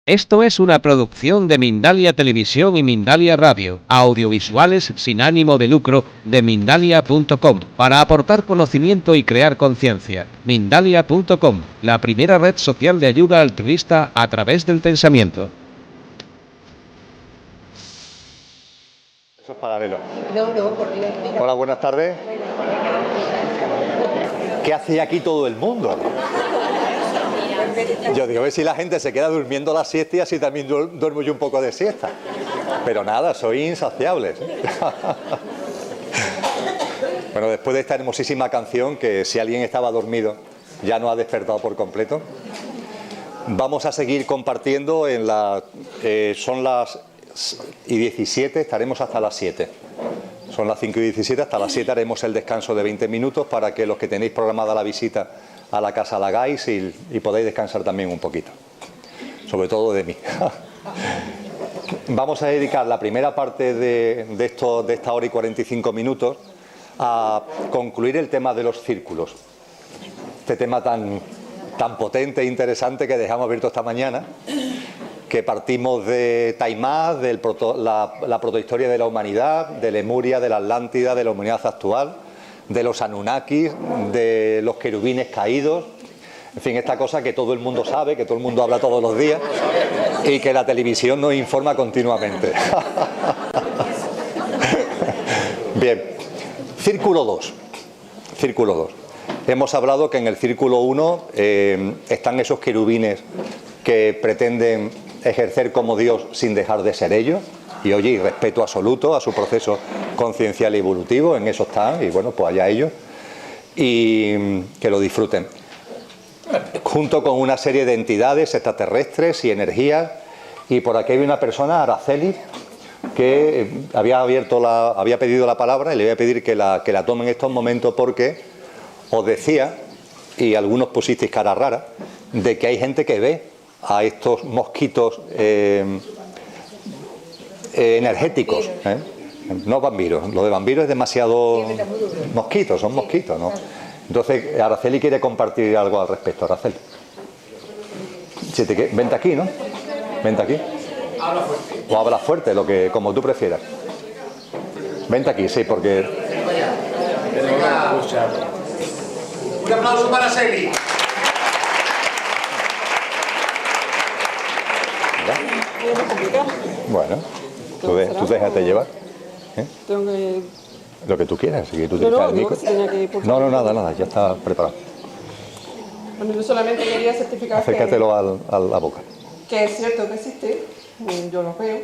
Esto es una producción de Mindalia Televisión y Mindalia Radio, audiovisuales sin ánimo de lucro, de Mindalia.com, para aportar conocimiento y crear conciencia. Mindalia.com, la primera red social de ayuda altruista a través del pensamiento. Eso es paralelo. No, por Dios. Hola, buenas tardes. ¿Qué hace aquí todo el mundo? Yo digo, a ver si la gente se queda durmiendo la siesta y así también duermo yo un poco de siesta. Pero nada, soy insaciable. Bueno, después de esta hermosísima canción, que si alguien estaba dormido ya no ha despertado por completo, vamos a seguir compartiendo son las y 17, estaremos hasta las 7. Son las 5 y 17, hasta las 7 haremos el descanso de 20 minutos para que los que tenéis programada la visita a la casa la hagáis y podáis descansar también un poquito, sobre todo de mí. Vamos a dedicar la primera parte de esta hora y 45 minutos a concluir el tema de los círculos. Este tema tan potente e interesante que dejamos abierto esta mañana, que partimos de Taimás, de la protohistoria de la humanidad, de Lemuria, de la Atlántida, de la humanidad actual, de los Anunnakis, de los querubines caídos, en fin, esta cosa que todo el mundo sabe, que todo el mundo habla todos los días y que la televisión nos informa continuamente. Bien, círculo 2. Círculo 2. Hemos hablado que en el círculo 1 están esos querubines que pretenden ejercer como Dios sin dejar de ser ellos, y oye, y respeto absoluto a su proceso conciencial y evolutivo, en eso están, y bueno, pues allá ellos, y que lo disfruten. Junto con una serie de entidades extraterrestres y energías, y por aquí hay una persona, Araceli, que había pedido la palabra, y le voy a pedir que la tome en estos momentos, porque os decía, y algunos pusisteis cara rara, de que hay gente que ve a estos mosquitos energéticos, no vampiros. Lo de vampiros es demasiado mosquitos, son mosquitos, ¿no? Entonces Araceli quiere compartir algo al respecto. Araceli, vente aquí, ¿no? Vente aquí. O habla fuerte, como tú prefieras. Vente aquí, sí, porque... Un aplauso para Araceli. Bueno, tú déjate llevar. Tengo que... Lo que tú quieras, si tú tienes el micro. No, nada, ya está preparado. Bueno, yo solamente quería certificar acércatelo a la boca. Que es cierto que existe, yo los veo,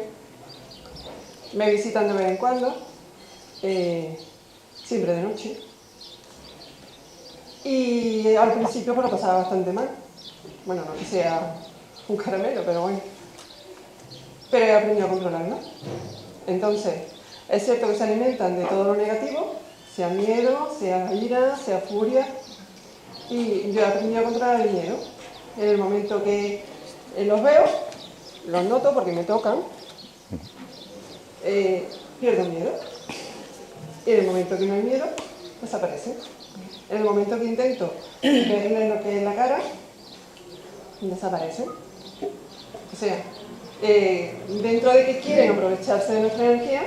me visitan de vez en cuando, siempre de noche. Y al principio pues lo pasaba bastante mal. Bueno, no que sea un caramelo, pero bueno. Pero he aprendido a controlarlo. Entonces, es cierto que se alimentan de todo lo negativo, sea miedo, sea ira, sea furia, y yo he aprendido a controlar el miedo. En el momento que los veo, los noto porque me tocan, pierdo el miedo. Y en el momento que no hay miedo, desaparece. En el momento que intento verle lo que es la cara, desaparece. O sea, dentro de que quieren aprovecharse de nuestra energía,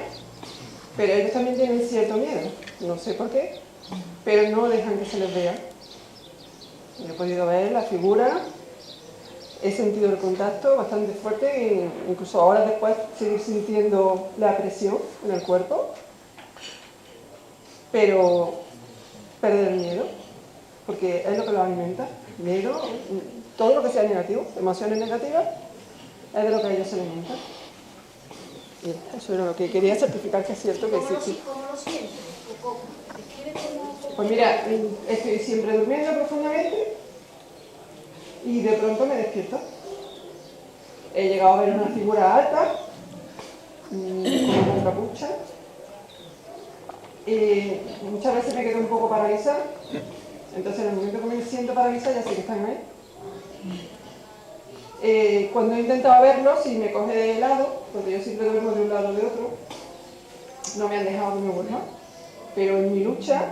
pero ellos también tienen cierto miedo, no sé por qué, pero no dejan que se les vea. Yo he podido ver la figura, he sentido el contacto bastante fuerte, e incluso ahora después seguir sintiendo la presión en el cuerpo, pero perder el miedo, porque es lo que los alimenta. Miedo, todo lo que sea negativo, emociones negativas, es de lo que ellos se alimentan. Y eso era lo que quería certificar, que es cierto que sí. ¿Cómo lo sientes? Pues mira, estoy siempre durmiendo profundamente y de pronto me despierto. He llegado a ver una figura alta, con una capucha, y muchas veces me quedo un poco paralizada. Entonces en el momento que me siento paralizada ya sé que están ahí. Cuando he intentado verlos y me coge de lado, porque yo siempre duermo de un lado o de otro, no me han dejado que me vuelva. Pero en mi lucha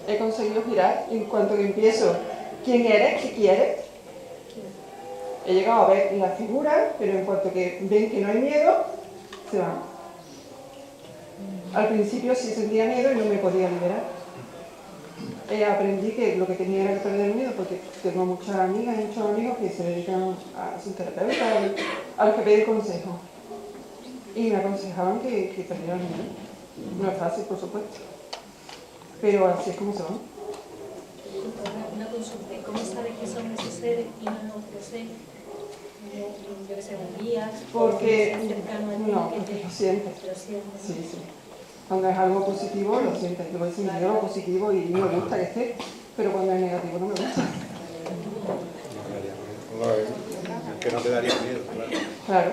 he conseguido girar. En cuanto que empiezo, ¿quién eres? ¿Qué quieres? He llegado a ver la figura, pero en cuanto que ven que no hay miedo, se van. Al principio sí sentía miedo y no me podía liberar. Aprendí que lo que tenía era que perder el miedo, porque tengo muchas amigas y muchos amigos que se dedican a ser terapeutas, a los que piden consejo. Y me aconsejaban que perdiera el miedo. No es fácil, por supuesto, pero así es como se van. Una consulta, ¿cómo sabes que son esos seres y no otros seres? Yo que sé, guías, porque cercano a ti, no, que porque lo sientes. lo sientes. Sí, sí. Cuando es algo positivo, lo sientes. Yo voy sintiendo lo positivo y me gusta que esté, pero cuando es negativo no me gusta. Que no te daría miedo, Claro.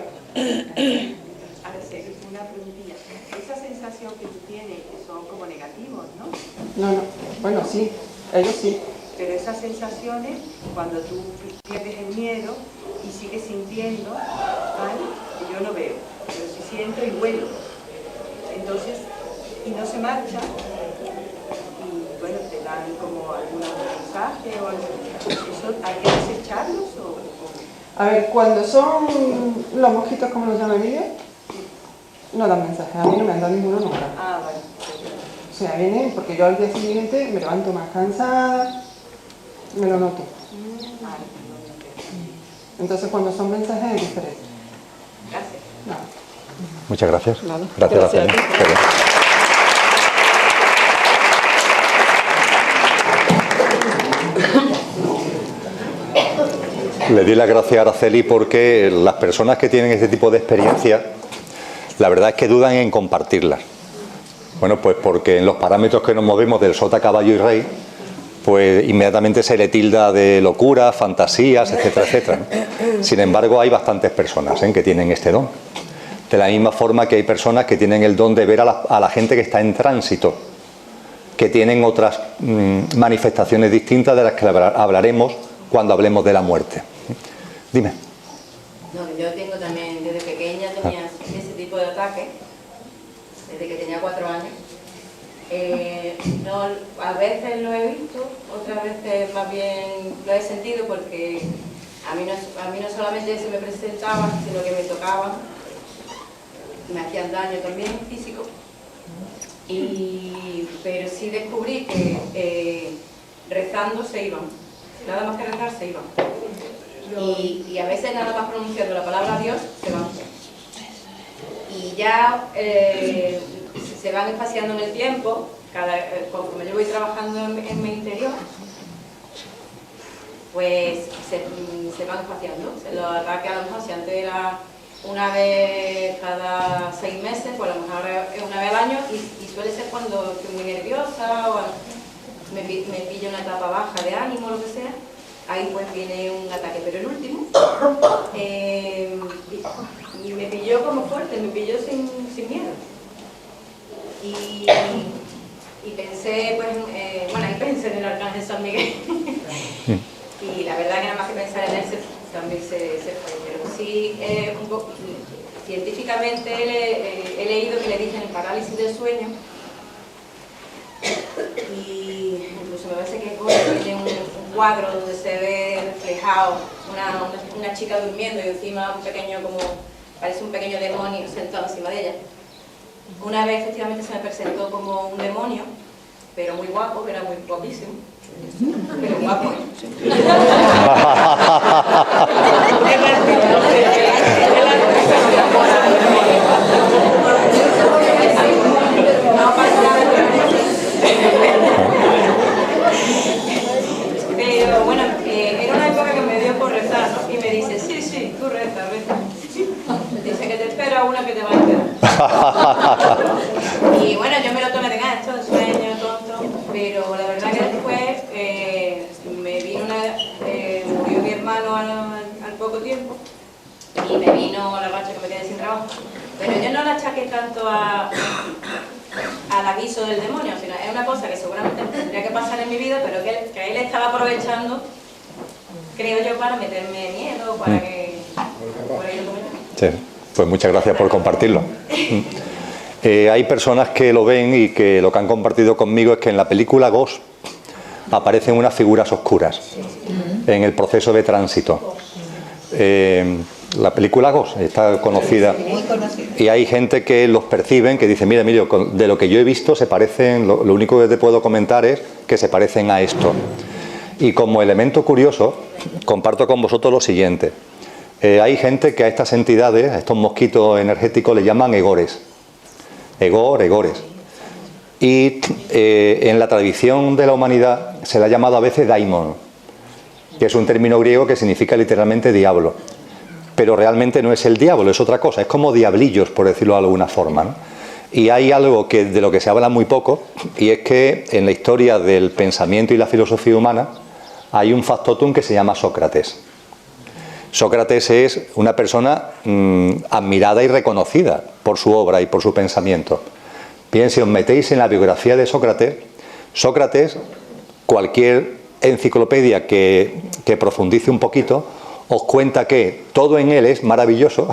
A ver, sí, una preguntilla. Esa sensación que tú tienes, que son como negativos, ¿no? No. Bueno, sí. Ellos sí. Pero esas sensaciones, cuando tú pierdes el miedo y sigues sintiendo, ¿vale? Yo no veo, pero sí siento y huelo. Entonces, y no se marcha, y bueno, te dan como algún mensaje o algo. ¿Eso hay que desecharlos o...? A ver, cuando son los mosquitos, como los llama Emilia, no dan mensajes. A mí no me han dado ninguno nunca. Ah, vale. O sea, vienen porque yo al día siguiente me levanto más cansada, me lo noto. Entonces cuando son mensajes es diferente. Gracias. Nada. Muchas gracias. Nada. Gracias, Gracias a Araceli. ti. Qué bien. Le di las gracias a Araceli porque las personas que tienen este tipo de experiencias, la verdad es que dudan en compartirlas. Bueno, pues porque en los parámetros que nos movemos del sota, caballo y rey, pues inmediatamente se le tilda de locura, fantasías, etcétera, etcétera. Sin embargo, hay bastantes personas que tienen este don. De la misma forma que hay personas que tienen el don de ver a la gente que está en tránsito, que tienen otras manifestaciones distintas de las que hablaremos cuando hablemos de la muerte. Dime. No, yo tengo también, desde pequeña tenía ese tipo de ataques, desde que tenía 4 años. No, a veces lo he visto, otras veces más bien lo he sentido porque a mí no solamente se me presentaban, sino que me tocaban, me hacían daño también físico. Pero sí descubrí que rezando se iban, nada más que rezar se iban. Y a veces nada más pronunciando la palabra Dios se van. Y ya se van espaciando en el tiempo, conforme yo voy trabajando en mi interior, pues se van espaciando. Los ataques a lo mejor si antes era una vez cada 6 meses, pues a lo mejor es una vez al año y suele ser cuando estoy muy nerviosa o me pillo una etapa baja de ánimo o lo que sea. Ahí pues viene un ataque, pero el último me pilló como fuerte, me pilló sin miedo. Y pensé, pues, bueno, ahí pensé en el Arcángel San Miguel. Y la verdad que nada más que pensar en él también se fue. Pero sí, un poco, científicamente he leído que le dicen el parálisis del sueño. Y incluso me parece que tiene un cuadro donde se ve reflejado una chica durmiendo y encima un pequeño, como parece un pequeño demonio sentado encima de ella. Una vez efectivamente se me presentó como un demonio, pero muy guapo, era muy guapísimo, pero guapo. Pero bueno, era una época que me dio por rezar, ¿no? Y me dice, sí, tú reza. Dice que te espera una que te va a esperar. Y bueno, yo me lo tomé de esto de sueño, tonto, pero la verdad que después me vino murió mi hermano al poco tiempo y me vino la racha que me quedé sin trabajo. Pero yo no la achaqué tanto al aviso del demonio, sino es una cosa que seguramente tendría que pasar en mi vida, pero que él estaba aprovechando, creo yo, para meterme miedo, para que lo cometiera. Sí, pues muchas gracias por compartirlo. Hay personas que lo ven y que lo que han compartido conmigo es que en la película Ghost aparecen unas figuras oscuras en el proceso de tránsito. la película Ghost, está conocida. Muy conocida. Y hay gente que los perciben, que dice, mira Emilio, de lo que yo he visto se parecen, lo único que te puedo comentar es que se parecen a esto. Y como elemento curioso, comparto con vosotros lo siguiente. Hay gente que a estas entidades, a estos mosquitos energéticos, le llaman egores. Egores. Y en la tradición de la humanidad se le ha llamado a veces daimon, que es un término griego que significa literalmente diablo. Pero realmente no es el diablo, es otra cosa, es como diablillos, por decirlo de alguna forma, ¿no? Y hay algo de lo que se habla muy poco, y es que en la historia del pensamiento y la filosofía humana hay un factotum que se llama Sócrates. Sócrates es una persona admirada y reconocida por su obra y por su pensamiento. Bien, si os metéis en la biografía de Sócrates, cualquier enciclopedia que profundice un poquito, os cuenta que todo en él es maravilloso,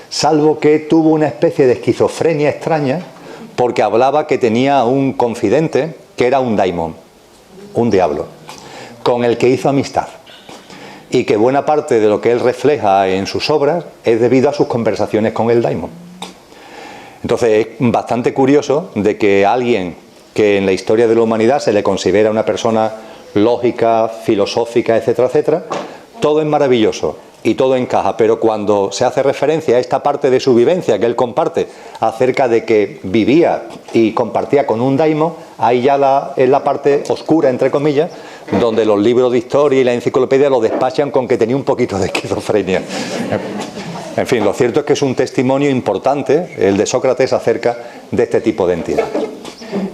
salvo que tuvo una especie de esquizofrenia extraña, porque hablaba que tenía un confidente que era un daimon, un diablo, con el que hizo amistad. Y que buena parte de lo que él refleja en sus obras es debido a sus conversaciones con el daimon. Entonces es bastante curioso de que alguien que en la historia de la humanidad se le considera una persona lógica, filosófica, etcétera, etcétera, todo es maravilloso y todo encaja, pero cuando se hace referencia a esta parte de su vivencia que él comparte acerca de que vivía y compartía con un daimon, ahí ya es la parte oscura, entre comillas, donde los libros de historia y la enciclopedia lo despachan con que tenía un poquito de esquizofrenia. En fin, lo cierto es que es un testimonio importante el de Sócrates acerca de este tipo de entidades.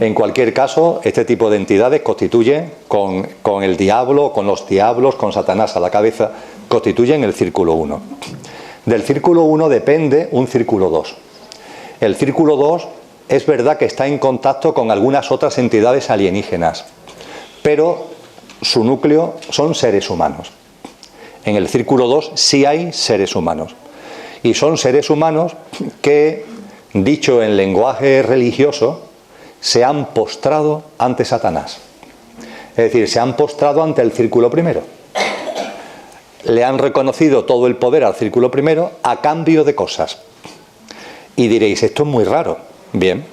En cualquier caso, este tipo de entidades constituyen con el diablo, con los diablos, con Satanás a la cabeza, constituyen el círculo 1. Del círculo 1 depende un círculo 2. El círculo 2 es verdad que está en contacto con algunas otras entidades alienígenas, pero su núcleo son seres humanos. En el círculo 2 sí hay seres humanos. Y son seres humanos que, dicho en lenguaje religioso, se han postrado ante Satanás. Es decir, se han postrado ante el círculo primero. Le han reconocido todo el poder al círculo primero a cambio de cosas. Y diréis, esto es muy raro. Bien,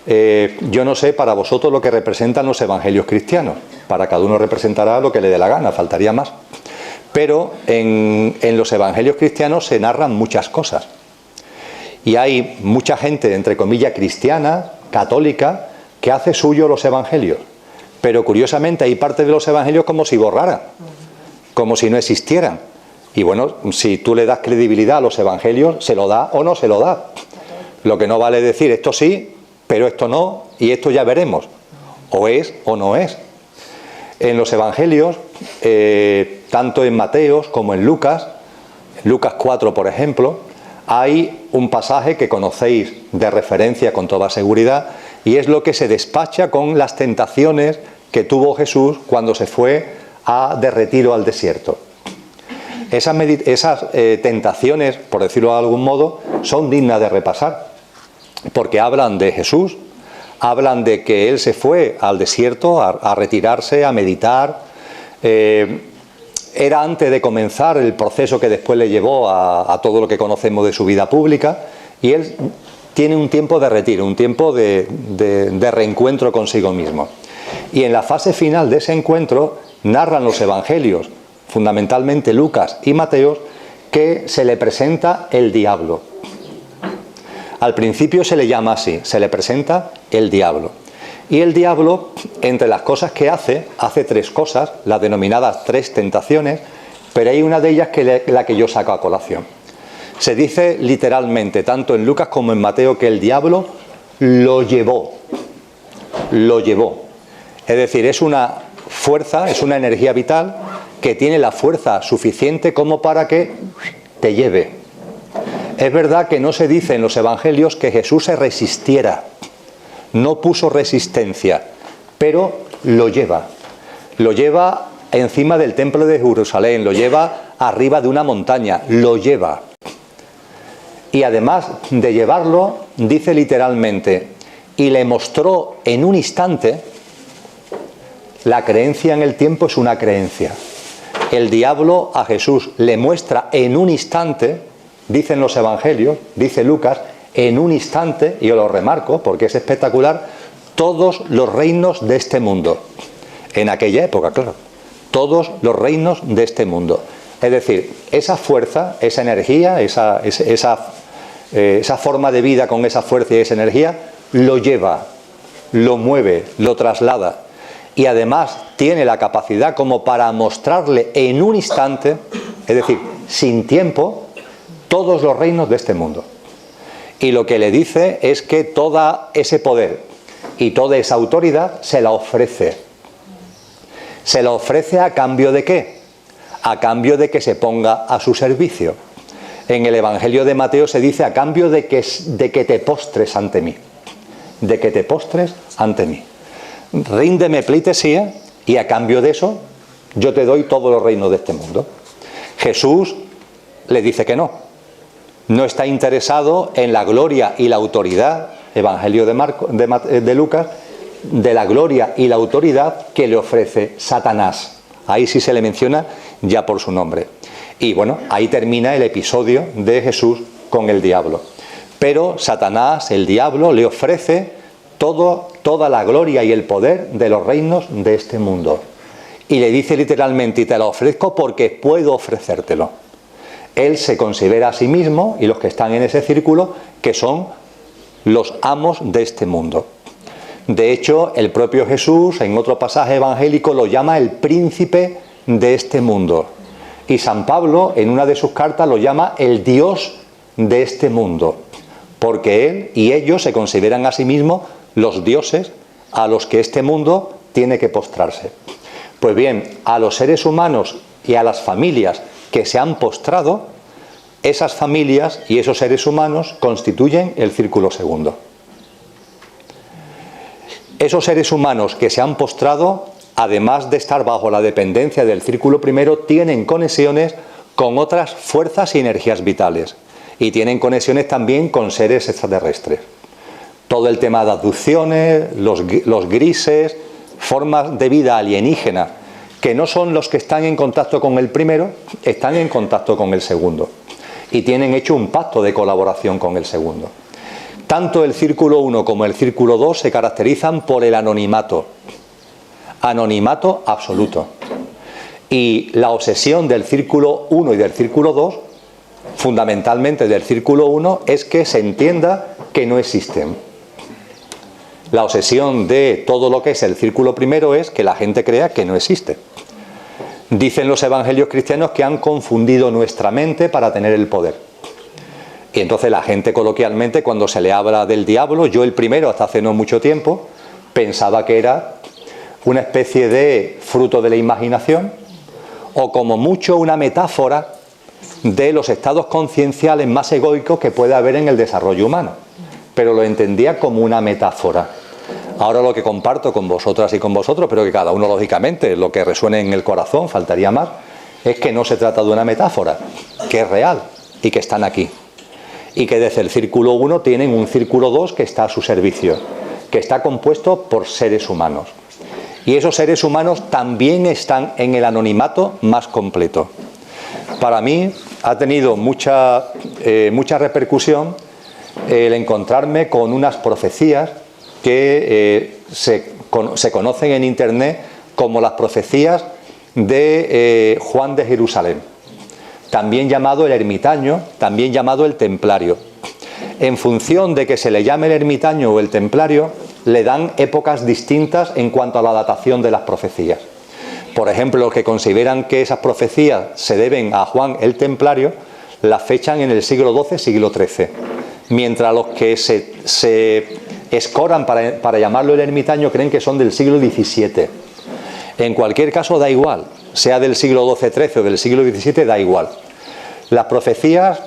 yo no sé para vosotros lo que representan los evangelios cristianos. Para cada uno representará lo que le dé la gana, faltaría más. Pero en los evangelios cristianos se narran muchas cosas. Y hay mucha gente, entre comillas, cristiana, católica, que hace suyo los evangelios. Pero curiosamente hay parte de los evangelios como si borraran, como si no existieran. Y bueno, si tú le das credibilidad a los evangelios, se lo da o no se lo da. Lo que no vale decir esto sí, pero esto no, y esto ya veremos. O es o no es. En los evangelios, tanto en Mateos como en Lucas 4, por ejemplo, hay un pasaje que conocéis de referencia con toda seguridad, y es lo que se despacha con las tentaciones que tuvo Jesús cuando se fue de retiro al desierto. Esas tentaciones, por decirlo de algún modo, son dignas de repasar, porque hablan de Jesús, hablan de que él se fue al desierto a retirarse, a meditar. Era antes de comenzar el proceso que después le llevó a todo lo que conocemos de su vida pública, y él tiene un tiempo de retiro, un tiempo de reencuentro consigo mismo. Y en la fase final de ese encuentro narran los evangelios, fundamentalmente Lucas y Mateos, que se le presenta el diablo. Al principio se le llama así, se le presenta el diablo. Y el diablo, entre las cosas que hace 3 cosas, las denominadas 3 tentaciones, pero hay una de ellas la que yo saco a colación. Se dice literalmente, tanto en Lucas como en Mateo, que el diablo lo llevó. Lo llevó. Es decir, es una fuerza, es una energía vital que tiene la fuerza suficiente como para que te lleve. Es verdad que no se dice en los evangelios que Jesús se resistiera, no puso resistencia, pero lo lleva encima del templo de Jerusalén, lo lleva arriba de una montaña, lo lleva. Y además de llevarlo, dice literalmente, y le mostró en un instante. La creencia en el tiempo es una creencia. El diablo a Jesús le muestra en un instante, dicen los evangelios, dice Lucas, en un instante, y yo lo remarco porque es espectacular, todos los reinos de este mundo. En aquella época, claro, todos los reinos de este mundo. Es decir, esa fuerza, esa energía, esa forma de vida con esa fuerza y esa energía, lo lleva, lo mueve, lo traslada. Y además tiene la capacidad como para mostrarle en un instante, es decir, sin tiempo, todos los reinos de este mundo. Y lo que le dice es que todo ese poder y toda esa autoridad se la ofrece. ¿Se la ofrece a cambio de qué? A cambio de que se ponga a su servicio. En el Evangelio de Mateo se dice a cambio de que te postres ante mí. De que te postres ante mí. Ríndeme pleitesía y a cambio de eso yo te doy todos los reinos de este mundo. Jesús le dice que no. No está interesado en la gloria y la autoridad, Evangelio de Lucas, de la gloria y la autoridad que le ofrece Satanás. Ahí sí se le menciona ya por su nombre. Y bueno, ahí termina el episodio de Jesús con el diablo. Pero Satanás, el diablo, le ofrece toda la gloria y el poder de los reinos de este mundo. Y le dice literalmente, y te lo ofrezco porque puedo ofrecértelo. Él se considera a sí mismo, y los que están en ese círculo, que son los amos de este mundo. De hecho, el propio Jesús, en otro pasaje evangélico, lo llama el príncipe de este mundo. Y San Pablo, en una de sus cartas, lo llama el Dios de este mundo. Porque él y ellos se consideran a sí mismos los dioses a los que este mundo tiene que postrarse. Pues bien, a los seres humanos y a las familias que se han postrado, esas familias y esos seres humanos constituyen el círculo segundo. Esos seres humanos que se han postrado, además de estar bajo la dependencia del círculo primero, tienen conexiones con otras fuerzas y energías vitales. Y tienen conexiones también con seres extraterrestres. Todo el tema de abducciones, los grises, formas de vida alienígena, que no son los que están en contacto con el primero, están en contacto con el segundo. Y tienen hecho un pacto de colaboración con el segundo. Tanto el círculo 1 como el círculo 2 se caracterizan por el anonimato. Anonimato absoluto. Y la obsesión del círculo 1 y del círculo 2, fundamentalmente del círculo 1, es que se entienda que no existen. La obsesión de todo lo que es el círculo primero es que la gente crea que no existe. Dicen los evangelios cristianos que han confundido nuestra mente para tener el poder. Y entonces la gente coloquialmente, cuando se le habla del diablo, yo el primero hasta hace no mucho tiempo pensaba que era una especie de fruto de la imaginación o como mucho una metáfora de los estados concienciales más egoicos que puede haber en el desarrollo humano. Pero lo entendía como una metáfora. Ahora lo que comparto con vosotras y con vosotros, pero que cada uno lógicamente lo que resuene en el corazón, faltaría más, es que no se trata de una metáfora, que es real y que están aquí. Y que desde el círculo 1 tienen un círculo 2 que está a su servicio, que está compuesto por seres humanos. Y esos seres humanos también están en el anonimato más completo. Para mí ha tenido mucha repercusión el encontrarme con unas profecías que se conocen en internet como las profecías de Juan de Jerusalén, también llamado el ermitaño, también llamado el templario. En función de que se le llame el ermitaño o el templario, le dan épocas distintas en cuanto a la datación de las profecías. Por ejemplo, los que consideran que esas profecías se deben a Juan el templario, las fechan en el siglo XII, siglo XIII. Mientras los que se escoran para llamarlo el ermitaño creen que son del siglo XVII. En cualquier caso da igual, sea del siglo XII, XIII o del siglo XVII, da igual. Las profecías,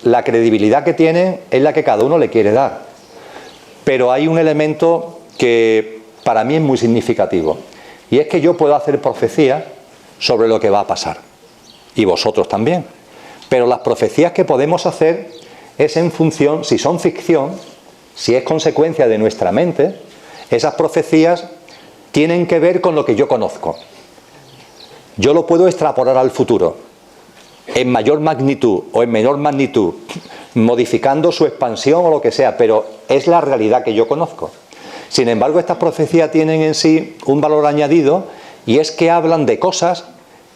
la credibilidad que tienen es la que cada uno le quiere dar. Pero hay un elemento que para mí es muy significativo. Y es que yo puedo hacer profecías sobre lo que va a pasar. Y vosotros también. Pero las profecías que podemos hacer es en función, si son ficción, si es consecuencia de nuestra mente, esas profecías tienen que ver con lo que yo conozco. yo lo puedo extrapolar al futuro, en mayor magnitud o en menor magnitud, modificando su expansión o lo que sea, pero es la realidad que yo conozco. Sin embargo, estas profecías tienen en sí un valor añadido, y es que hablan de cosas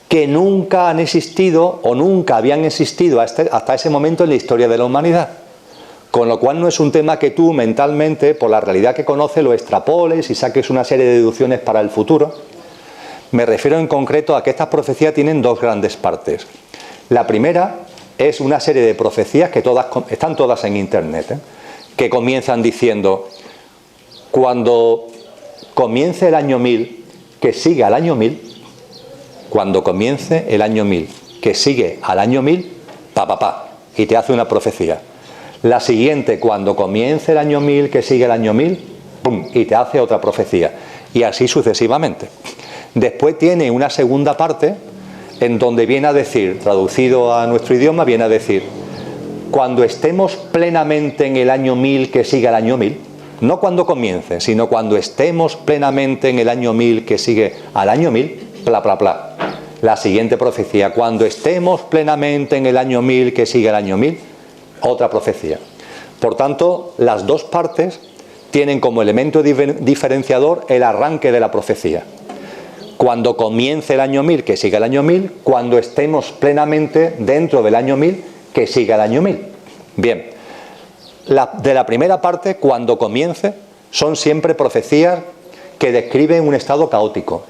que nunca han existido o nunca habían existido hasta ese momento en la historia de la humanidad. Con lo cual no es un tema que tú mentalmente, por la realidad que conoces, lo extrapoles y saques una serie de deducciones para el futuro. Me refiero en concreto a que estas profecías tienen dos grandes partes. La primera es una serie de profecías que están todas en internet, que comienzan diciendo: cuando comience el año 1000, que sigue al año 1000, cuando comience el año 1000, que sigue al año 1000, y te hace una profecía. La siguiente, cuando comience el año 1000, que sigue el año 1000, ¡pum!, y te hace otra profecía. Y así sucesivamente. Después tiene una segunda parte en donde viene a decir, traducido a nuestro idioma, viene a decir: cuando estemos plenamente en el año 1000, que sigue el año 1000, no cuando comience, sino cuando estemos plenamente en el año 1000, que sigue al año 1000, La siguiente profecía, cuando estemos plenamente en el año 1000, que sigue el año 1000, otra profecía. Por tanto, las dos partes tienen como elemento diferenciador el arranque de la profecía. Cuando comience el año 1000, que siga el año 1000, cuando estemos plenamente dentro del año 1000, que siga el año 1000. Bien, de la primera parte, cuando comience, son siempre profecías que describen un estado caótico.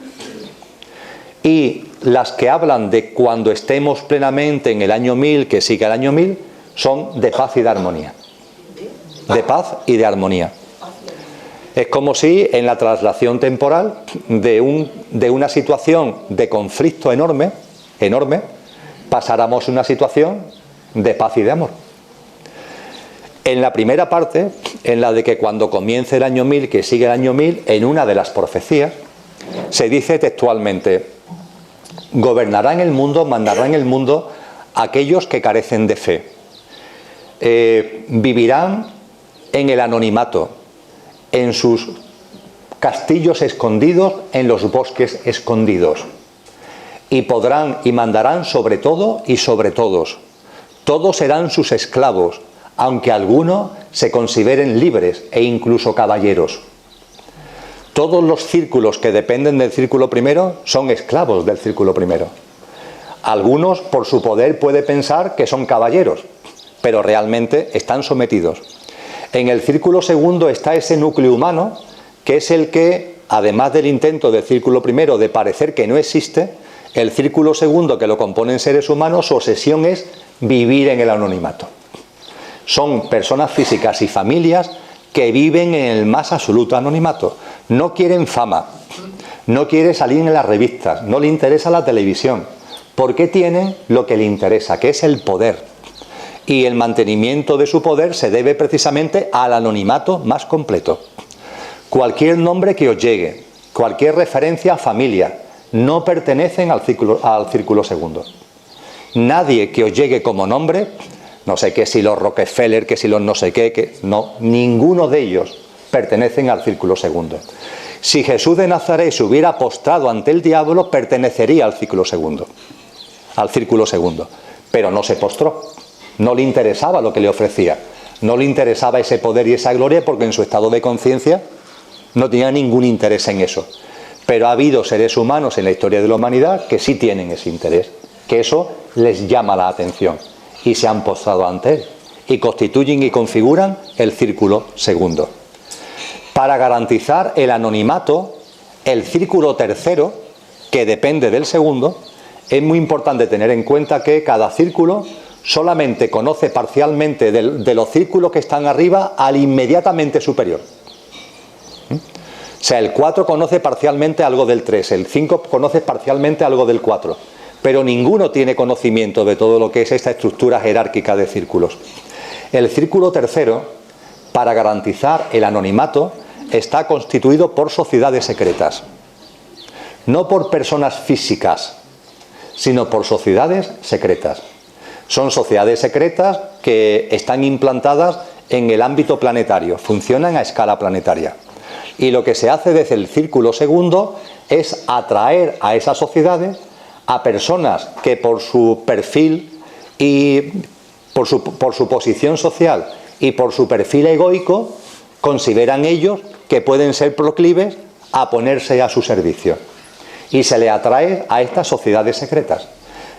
Y las que hablan de cuando estemos plenamente en el año 1000, que siga el año 1000, son de paz y de armonía. De paz y de armonía. Es como si en la traslación temporal de una situación de conflicto enorme, pasáramos a una situación de paz y de amor. En la primera parte, en la de que cuando comience el año 1000, que sigue el año 1000, en una de las profecías, se dice textualmente: gobernarán el mundo, mandarán el mundo aquellos que carecen de fe. Vivirán en el anonimato, en sus castillos escondidos, en los bosques escondidos. Y podrán y mandarán sobre todo y sobre todos. Todos serán sus esclavos, aunque algunos se consideren libres e incluso caballeros. Todos los círculos que dependen del círculo primero son esclavos del círculo primero. Algunos, por su poder, pueden pensar que son caballeros, pero realmente están sometidos. En el círculo segundo está ese núcleo humano, que es el que, además del intento del círculo primero de parecer que no existe, el círculo segundo, que lo componen seres humanos, su obsesión es vivir en el anonimato. Son personas físicas y familias que viven en el más absoluto anonimato. No quieren fama, no quieren salir en las revistas, no le interesa la televisión, porque tienen lo que le interesa, que es el poder. Y el mantenimiento de su poder se debe precisamente al anonimato más completo. Cualquier nombre que os llegue, cualquier referencia a familia, no pertenecen al círculo segundo. Nadie que os llegue como nombre, no sé qué, si los Rockefeller, que si los no sé qué, que no, ninguno de ellos pertenecen al círculo segundo. Si Jesús de Nazaret se hubiera postrado ante el diablo, pertenecería al círculo segundo, pero no se postró. No le interesaba lo que le ofrecía, no le interesaba ese poder y esa gloria, porque en su estado de conciencia no tenía ningún interés en eso. Pero ha habido seres humanos en la historia de la humanidad que sí tienen ese interés, que eso les llama la atención y se han postrado ante él y constituyen y configuran el círculo segundo. Para garantizar el anonimato, el círculo tercero, que depende del segundo, es muy importante tener en cuenta que cada círculo solamente conoce parcialmente de los círculos que están arriba al inmediatamente superior. O sea, el 4 conoce parcialmente algo del 3, el 5 conoce parcialmente algo del 4, pero ninguno tiene conocimiento de todo lo que es esta estructura jerárquica de círculos. El círculo tercero, para garantizar el anonimato, está constituido por sociedades secretas. No por personas físicas, sino por sociedades secretas. Son sociedades secretas que están implantadas en el ámbito planetario, funcionan a escala planetaria. Y lo que se hace desde el círculo segundo es atraer a esas sociedades a personas que por su perfil y por su posición social y por su perfil egoico consideran ellos que pueden ser proclives a ponerse a su servicio. Y se le atrae a estas sociedades secretas.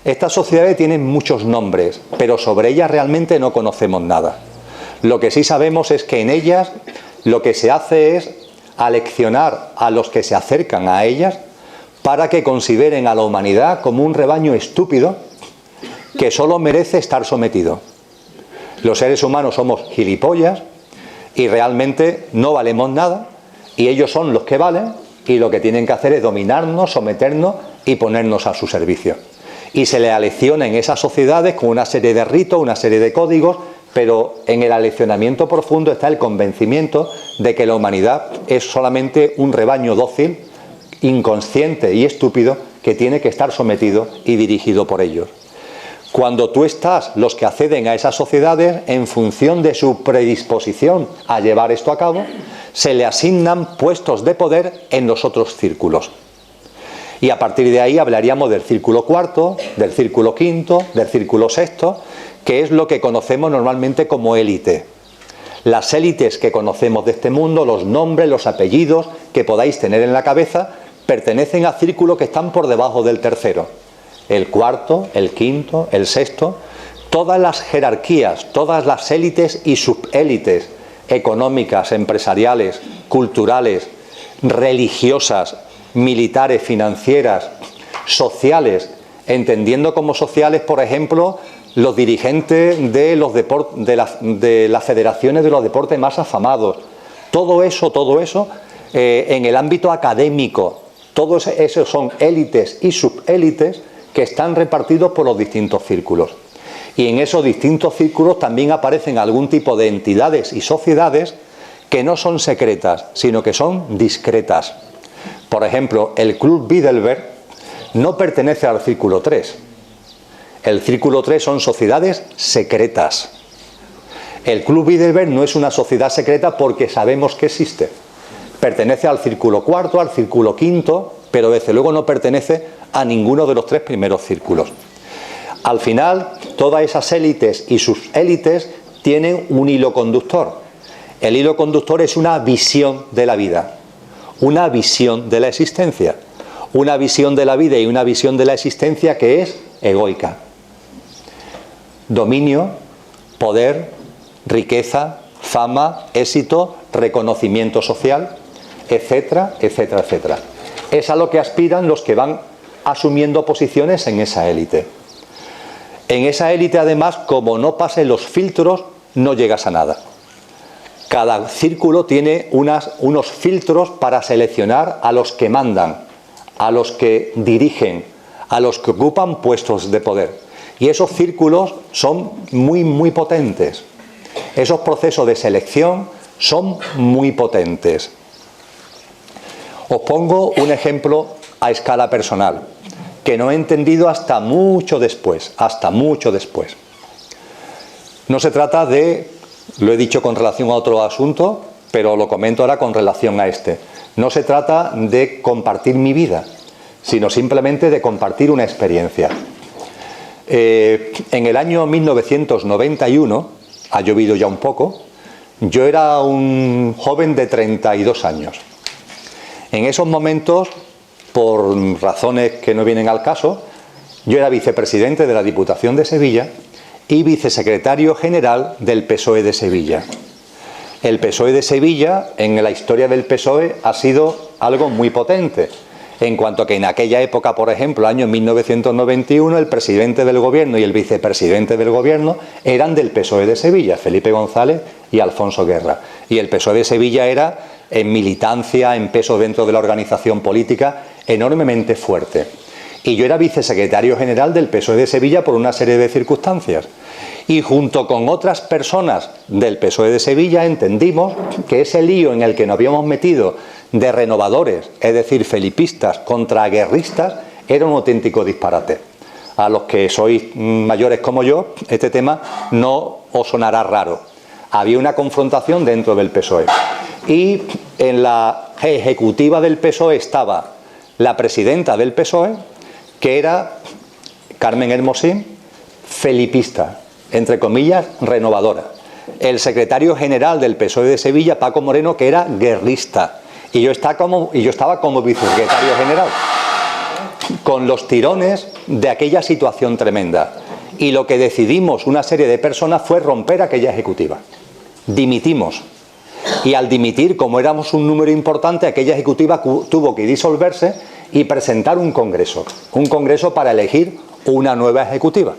Estas sociedades tienen muchos nombres, pero sobre ellas realmente no conocemos nada. Lo que sí sabemos es que en ellas lo que se hace es aleccionar a los que se acercan a ellas para que consideren a la humanidad como un rebaño estúpido que solo merece estar sometido. Los seres humanos somos gilipollas y realmente no valemos nada, y ellos son los que valen, y lo que tienen que hacer es dominarnos, someternos y ponernos a su servicio. Y se le alecciona en esas sociedades con una serie de ritos, una serie de códigos, pero en el aleccionamiento profundo está el convencimiento de que la humanidad es solamente un rebaño dócil, inconsciente y estúpido, que tiene que estar sometido y dirigido por ellos. Cuando tú estás, los que acceden a esas sociedades, en función de su predisposición a llevar esto a cabo, se le asignan puestos de poder en los otros círculos. Y a partir de ahí hablaríamos del círculo cuarto, del círculo quinto, del círculo sexto, que es lo que conocemos normalmente como élite. Las élites que conocemos de este mundo, los nombres, los apellidos que podáis tener en la cabeza, pertenecen a círculos que están por debajo del tercero. El cuarto, el quinto, el sexto, todas las jerarquías, todas las élites y subélites económicas, empresariales, culturales, religiosas, militares, financieras, sociales, entendiendo como sociales, por ejemplo, los dirigentes de las federaciones de los deportes más afamados. Todo eso, en el ámbito académico, todos esos son élites y subélites que están repartidos por los distintos círculos. Y en esos distintos círculos también aparecen algún tipo de entidades y sociedades que no son secretas, sino que son discretas. Por ejemplo, el Club Bilderberg no pertenece al círculo 3. El círculo 3 son sociedades secretas. El Club Bilderberg no es una sociedad secreta porque sabemos que existe. Pertenece al círculo cuarto, al círculo quinto, pero desde luego no pertenece a ninguno de los tres primeros círculos. Al final, todas esas élites y sus élites tienen un hilo conductor. El hilo conductor es una visión de la vida, una visión de la existencia, una visión de la vida y una visión de la existencia que es egoica. Dominio, poder, riqueza, fama, éxito, reconocimiento social, etcétera, etcétera, etcétera. Es a lo que aspiran los que van asumiendo posiciones en esa élite. En esa élite, además, como no pasen los filtros, no llegas a nada. Cada círculo tiene unos filtros para seleccionar a los que mandan, a los que dirigen, a los que ocupan puestos de poder. Y esos círculos son muy, muy potentes. Esos procesos de selección son muy potentes. Os pongo un ejemplo a escala personal, que no he entendido hasta mucho después, No se trata de, lo he dicho con relación a otro asunto, pero lo comento ahora con relación a este. No se trata de compartir mi vida, sino simplemente de compartir una experiencia. En el año 1991, ha llovido ya un poco, yo era un joven de 32 años. En esos momentos, por razones que no vienen al caso, yo era vicepresidente de la Diputación de Sevilla y vicesecretario general del PSOE de Sevilla. El PSOE de Sevilla, en la historia del PSOE, ha sido algo muy potente, en cuanto que en aquella época, por ejemplo, año 1991, el presidente del gobierno y el vicepresidente del gobierno eran del PSOE de Sevilla, Felipe González y Alfonso Guerra. Y el PSOE de Sevilla era, en militancia, en peso dentro de la organización política, enormemente fuerte. Y yo era vicesecretario general del PSOE de Sevilla por una serie de circunstancias. Y junto con otras personas del PSOE de Sevilla entendimos que ese lío en el que nos habíamos metido de renovadores, es decir, felipistas contra guerristas, era un auténtico disparate. A los que sois mayores como yo, este tema no os sonará raro. Había una confrontación dentro del PSOE. Y en la ejecutiva del PSOE estaba la presidenta del PSOE, que era Carmen Hermosín, felipista, entre comillas, renovadora. El secretario general del PSOE de Sevilla, Paco Moreno, que era guerrista. Y yo estaba como vicesecretario general, con los tirones de aquella situación tremenda. Y lo que decidimos una serie de personas fue romper aquella ejecutiva. Dimitimos. Y al dimitir, como éramos un número importante, aquella ejecutiva tuvo que disolverse y presentar un congreso para elegir una nueva ejecutiva.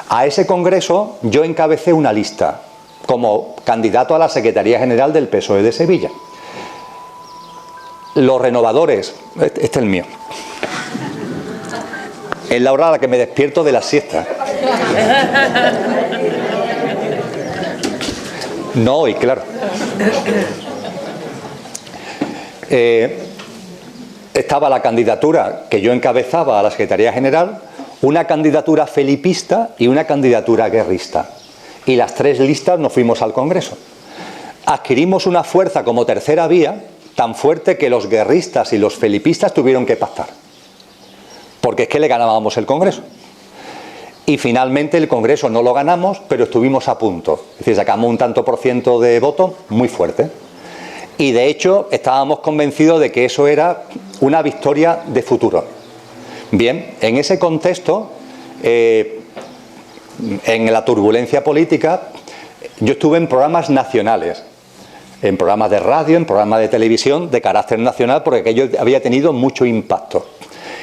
A ese congreso yo encabecé una lista como candidato a la Secretaría General del PSOE de Sevilla. Los renovadores, este es el mío. Es la hora a la que me despierto de la siesta. No hoy, claro. Estaba la candidatura que yo encabezaba a la Secretaría General, una candidatura felipista y una candidatura guerrista. Y las tres listas nos fuimos al Congreso. Adquirimos una fuerza como tercera vía tan fuerte que los guerristas y los felipistas tuvieron que pactar. Porque es que le ganábamos el Congreso. Y finalmente el Congreso no lo ganamos, pero estuvimos a punto. Es decir, sacamos un tanto por ciento de voto muy fuerte. Y de hecho estábamos convencidos de que eso era una victoria de futuro. Bien, en ese contexto, en la turbulencia política, yo estuve en programas nacionales, en programas de radio, en programas de televisión de carácter nacional, porque aquello había tenido mucho impacto.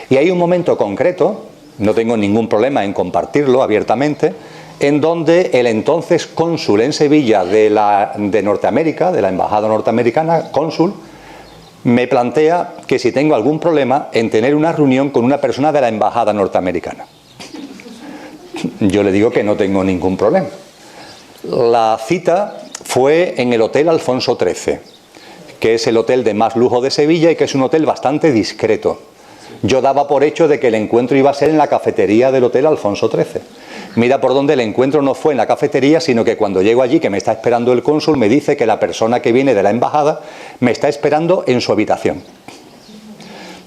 Y hay un momento concreto, no tengo ningún problema en compartirlo abiertamente, en donde el entonces cónsul en Sevilla de Norteamérica, de la embajada norteamericana, cónsul, me plantea que si tengo algún problema en tener una reunión con una persona de la embajada norteamericana. Yo le digo que no tengo ningún problema. La cita fue en el Hotel Alfonso XIII, que es el hotel de más lujo de Sevilla y que es un hotel bastante discreto. Yo daba por hecho de que el encuentro iba a ser en la cafetería del Hotel Alfonso XIII. Mira por dónde el encuentro no fue en la cafetería, sino que cuando llego allí, que me está esperando el cónsul, me dice que la persona que viene de la embajada me está esperando en su habitación.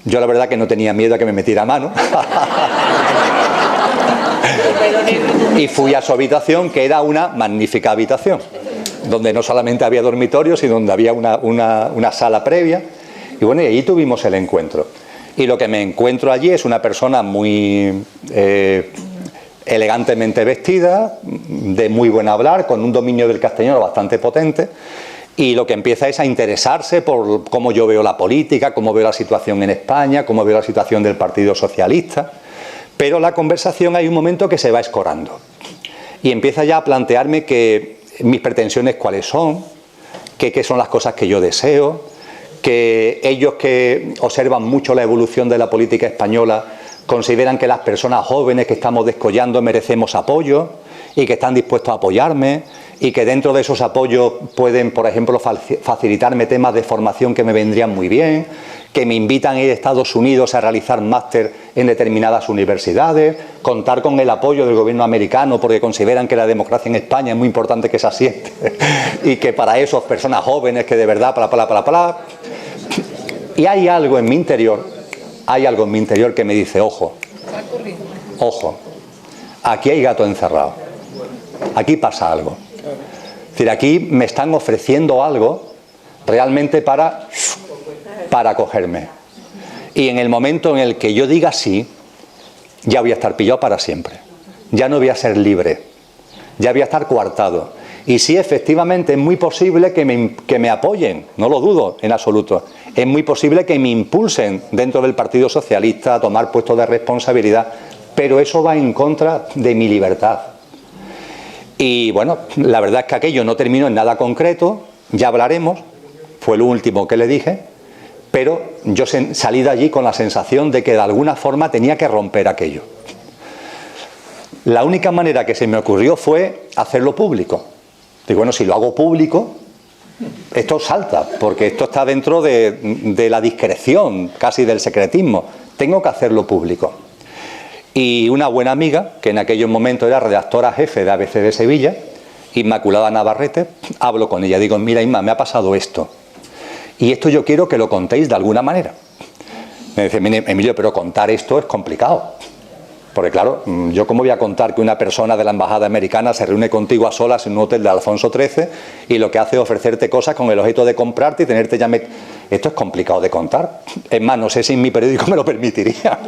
Yo la verdad que no tenía miedo a que me metiera mano. Y fui a su habitación, que era una magnífica habitación, donde no solamente había dormitorios, sino donde había una sala previa. Y bueno, y allí tuvimos el encuentro. Y lo que me encuentro allí es una persona muy elegantemente vestida, de muy buen hablar, con un dominio del castellano bastante potente, y lo que empieza es a interesarse por cómo yo veo la política, cómo veo la situación en España, cómo veo la situación del Partido Socialista. Pero la conversación hay un momento que se va escorando y empieza ya a plantearme que mis pretensiones cuáles son, qué son las cosas que yo deseo, que ellos que observan mucho la evolución de la política española consideran que las personas jóvenes que estamos descollando merecemos apoyo y que están dispuestos a apoyarme y que dentro de esos apoyos pueden, por ejemplo, facilitarme temas de formación que me vendrían muy bien, que me invitan a ir a Estados Unidos a realizar máster en determinadas universidades, contar con el apoyo del gobierno americano porque consideran que la democracia en España es muy importante que se asiente y que para eso personas jóvenes que de verdad, Y hay algo en mi interior, que me dice, ojo, aquí hay gato encerrado, aquí pasa algo. Es decir, aquí me están ofreciendo algo realmente para cogerme. Y en el momento en el que yo diga sí, ya voy a estar pillado para siempre. Ya no voy a ser libre. Ya voy a estar coartado. Y sí, efectivamente, es muy posible que me apoyen, no lo dudo en absoluto. Es muy posible que me impulsen dentro del Partido Socialista a tomar puestos de responsabilidad, pero eso va en contra de mi libertad. Y bueno, la verdad es que aquello no terminó en nada concreto, ya hablaremos, fue lo último que le dije, pero yo salí de allí con la sensación de que de alguna forma tenía que romper aquello. La única manera que se me ocurrió fue hacerlo público. Digo, bueno, si lo hago público, esto salta, porque esto está dentro de la discreción, casi del secretismo. Tengo que hacerlo público. Y una buena amiga, que en aquellos momentos era redactora jefe de ABC de Sevilla, Inmaculada Navarrete, hablo con ella, digo, mira Inma, me ha pasado esto. Y esto yo quiero que lo contéis de alguna manera. Me dice, "Mire, Emilio, pero contar esto es complicado. Porque claro, yo cómo voy a contar que una persona de la embajada americana se reúne contigo a solas en un hotel de Alfonso XIII y lo que hace es ofrecerte cosas con el objeto de comprarte y tenerte ya... Esto es complicado de contar. Es más, no sé si en mi periódico me lo permitiría.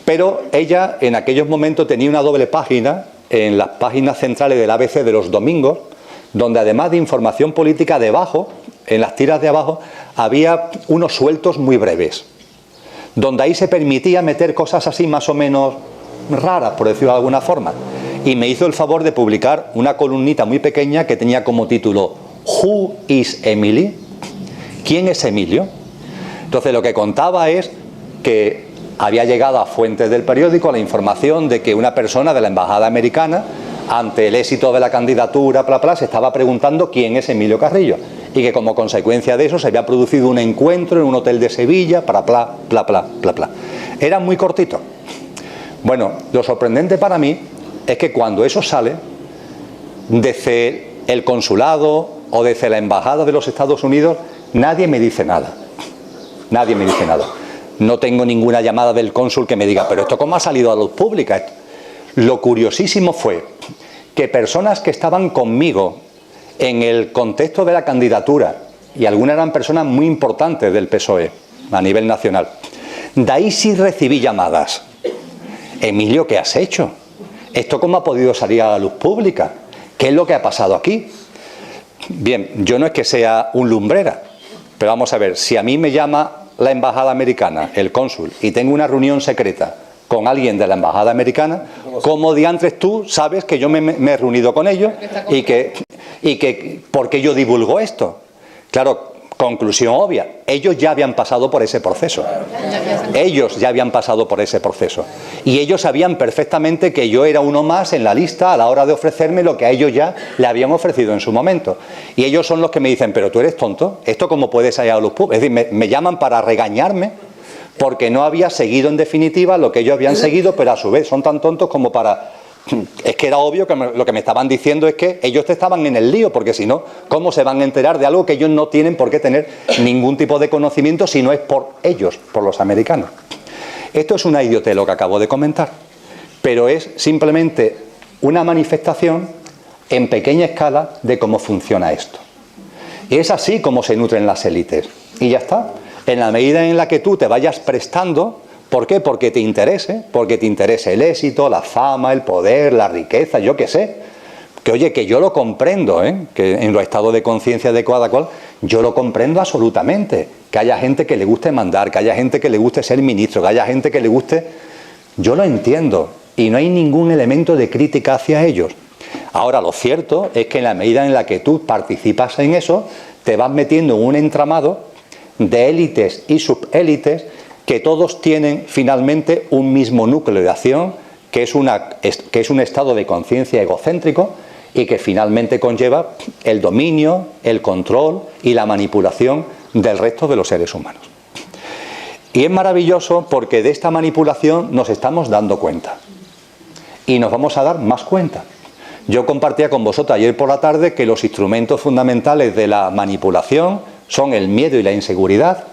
Pero ella en aquellos momentos tenía una doble página en las páginas centrales del ABC de los domingos, donde además de información política debajo, en las tiras de abajo, había unos sueltos muy breves, donde ahí se permitía meter cosas así más o menos raras, por decirlo de alguna forma. Y me hizo el favor de publicar una columnita muy pequeña que tenía como título "Who is Emily?". ¿Quién es Emilio? Entonces lo que contaba es que había llegado a fuentes del periódico la información de que una persona de la embajada americana, ante el éxito de la candidatura, se estaba preguntando quién es Emilio Carrillo, y que como consecuencia de eso se había producido un encuentro en un hotel de Sevilla, Era muy cortito. Bueno, lo sorprendente para mí es que cuando eso sale, desde el consulado o desde la embajada de los Estados Unidos, nadie me dice nada. Nadie me dice nada. No tengo ninguna llamada del cónsul que me diga, pero esto cómo ha salido a luz pública. Lo curiosísimo fue que personas que estaban conmigo en el contexto de la candidatura, y algunas eran personas muy importantes del PSOE a nivel nacional, de ahí sí recibí llamadas. Emilio, ¿qué has hecho? ¿Esto cómo ha podido salir a la luz pública? ¿Qué es lo que ha pasado aquí? Bien, yo no es que sea un lumbrera, pero vamos a ver, si a mí me llama la embajada americana, el cónsul, y tengo una reunión secreta con alguien de la embajada americana, ¿cómo diantres tú sabes que yo me he reunido con ellos y que por qué yo divulgo esto? Claro, conclusión obvia, ellos ya habían pasado por ese proceso. Ellos ya habían pasado por ese proceso. Y ellos sabían perfectamente que yo era uno más en la lista a la hora de ofrecerme lo que a ellos ya le habían ofrecido en su momento. Y ellos son los que me dicen, pero tú eres tonto, ¿esto cómo puede salir a la luz pública? Es decir, me llaman para regañarme porque no había seguido en definitiva lo que ellos habían seguido, pero a su vez son tan tontos como para... Es que era obvio que lo que me estaban diciendo es que ellos estaban en el lío, porque si no, ¿cómo se van a enterar de algo que ellos no tienen por qué tener ningún tipo de conocimiento si no es por ellos, por los americanos? Esto es una idiotez lo que acabo de comentar, pero es simplemente una manifestación en pequeña escala de cómo funciona esto. Y es así como se nutren las élites. Y ya está. En la medida en la que tú te vayas prestando, ¿por qué? Porque te interese el éxito, la fama, el poder, la riqueza, yo qué sé. Que oye, que yo lo comprendo, que en los estados de conciencia de cada cual, yo lo comprendo absolutamente. Que haya gente que le guste mandar, que haya gente que le guste ser ministro, que haya gente que le guste... Yo lo entiendo y no hay ningún elemento de crítica hacia ellos. Ahora, lo cierto es que en la medida en la que tú participas en eso, te vas metiendo en un entramado de élites y subélites que todos tienen finalmente un mismo núcleo de acción, que es un estado de conciencia egocéntrico y que finalmente conlleva el dominio, el control y la manipulación del resto de los seres humanos. Y es maravilloso porque de esta manipulación nos estamos dando cuenta y nos vamos a dar más cuenta. Yo compartía con vosotros ayer por la tarde que los instrumentos fundamentales de la manipulación son el miedo y la inseguridad,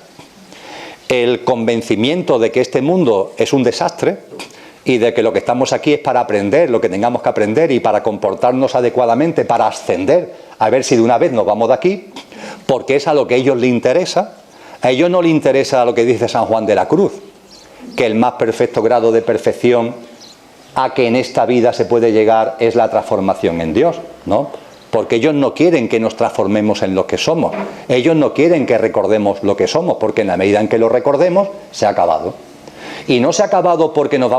el convencimiento de que este mundo es un desastre y de que lo que estamos aquí es para aprender lo que tengamos que aprender y para comportarnos adecuadamente, para ascender, a ver si de una vez nos vamos de aquí, porque es a lo que a ellos les interesa. A ellos no les interesa lo que dice San Juan de la Cruz, que el más perfecto grado de perfección a que en esta vida se puede llegar es la transformación en Dios, ¿no? Porque ellos no quieren que nos transformemos en lo que somos. Ellos no quieren que recordemos lo que somos, porque en la medida en que lo recordemos, se ha acabado. Y no se ha acabado porque nos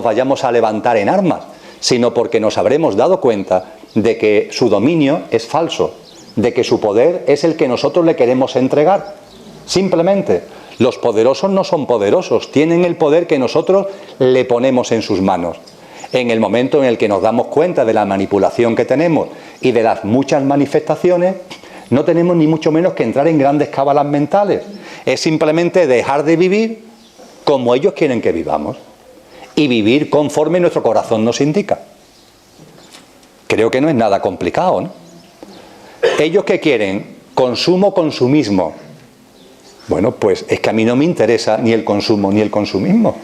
vayamos a levantar en armas, sino porque nos habremos dado cuenta de que su dominio es falso, de que su poder es el que nosotros le queremos entregar. Simplemente, los poderosos no son poderosos, tienen el poder que nosotros le ponemos en sus manos. En el momento en el que nos damos cuenta de la manipulación que tenemos y de las muchas manifestaciones, no tenemos ni mucho menos que entrar en grandes cábalas mentales. Es simplemente dejar de vivir como ellos quieren que vivamos y vivir conforme nuestro corazón nos indica. Creo que no es nada complicado, ¿no? Ellos que quieren consumismo, Bueno, pues es que a mí no me interesa ni el consumo ni el consumismo.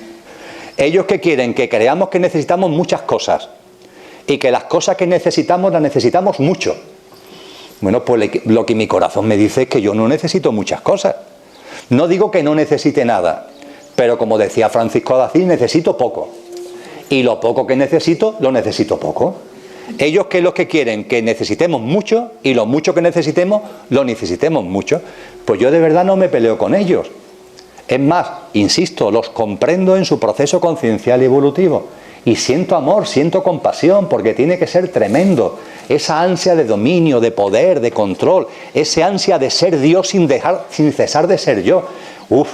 Ellos que quieren que creamos que necesitamos muchas cosas y que las cosas que necesitamos las necesitamos mucho. Bueno, pues lo que mi corazón me dice es que yo no necesito muchas cosas. No digo que no necesite nada, pero como decía Francisco de Asís, necesito poco. Y lo poco que necesito, lo necesito poco. Ellos que los que quieren que necesitemos mucho y lo mucho que necesitemos, lo necesitemos mucho. Pues yo de verdad no me peleo con ellos. Es más, insisto, los comprendo en su proceso conciencial y evolutivo. Y siento amor, siento compasión, porque tiene que ser tremendo. Esa ansia de dominio, de poder, de control, ese ansia de ser Dios sin cesar de ser yo.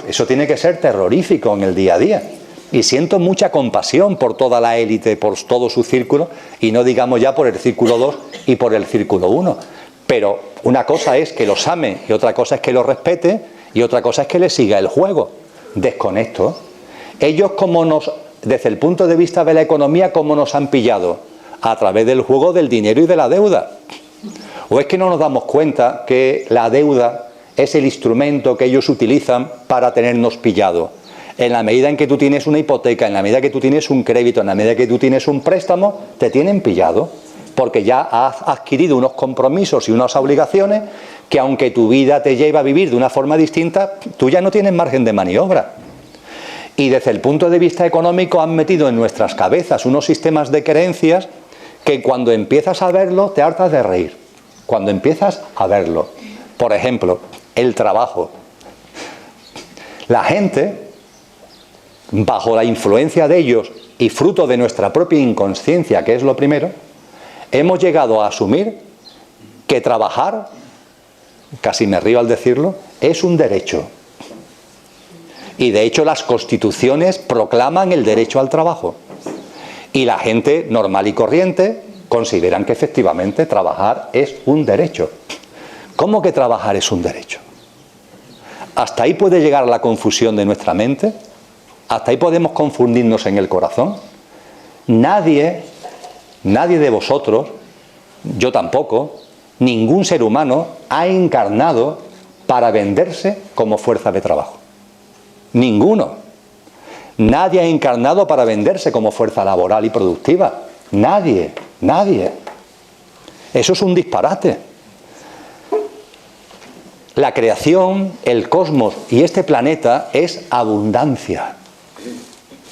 Eso tiene que ser terrorífico en el día a día. Y siento mucha compasión por toda la élite, por todo su círculo, y no digamos ya por el círculo 2 y por el círculo 1. Pero una cosa es que los ame, y otra cosa es que los respete, y otra cosa es que les siga el juego. Desconecto. Ellos desde el punto de vista de la economía, ¿cómo nos han pillado? A través del juego del dinero y de la deuda. ¿O es que no nos damos cuenta que la deuda es el instrumento que ellos utilizan para tenernos pillado? En la medida en que tú tienes una hipoteca, en la medida que tú tienes un crédito, en la medida que tú tienes un préstamo, te tienen pillado, porque ya has adquirido unos compromisos y unas obligaciones que, aunque tu vida te lleva a vivir de una forma distinta, tú ya no tienes margen de maniobra. Y desde el punto de vista económico han metido en nuestras cabezas unos sistemas de creencias que cuando empiezas a verlo te hartas de reír. Cuando empiezas a verlo. Por ejemplo, el trabajo. La gente, bajo la influencia de ellos y fruto de nuestra propia inconsciencia, que es lo primero, hemos llegado a asumir que trabajar, casi me río al decirlo, es un derecho. Y de hecho las constituciones proclaman el derecho al trabajo. Y la gente normal y corriente consideran que efectivamente trabajar es un derecho. ¿Cómo que trabajar es un derecho? Hasta ahí puede llegar la confusión de nuestra mente. Hasta ahí podemos confundirnos en el corazón. Nadie de vosotros, yo tampoco, ningún ser humano ha encarnado para venderse como fuerza de trabajo. Ninguno. Nadie ha encarnado para venderse como fuerza laboral y productiva. Nadie. Eso es un disparate. La creación, el cosmos y este planeta es abundancia.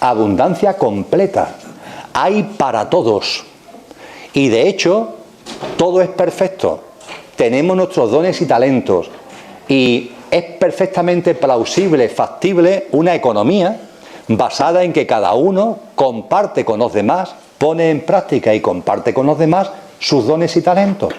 Abundancia completa. Hay para todos. Y de hecho, todo es perfecto. Tenemos nuestros dones y talentos. Y es perfectamente plausible, factible, una economía basada en que cada uno comparte con los demás, pone en práctica y comparte con los demás sus dones y talentos.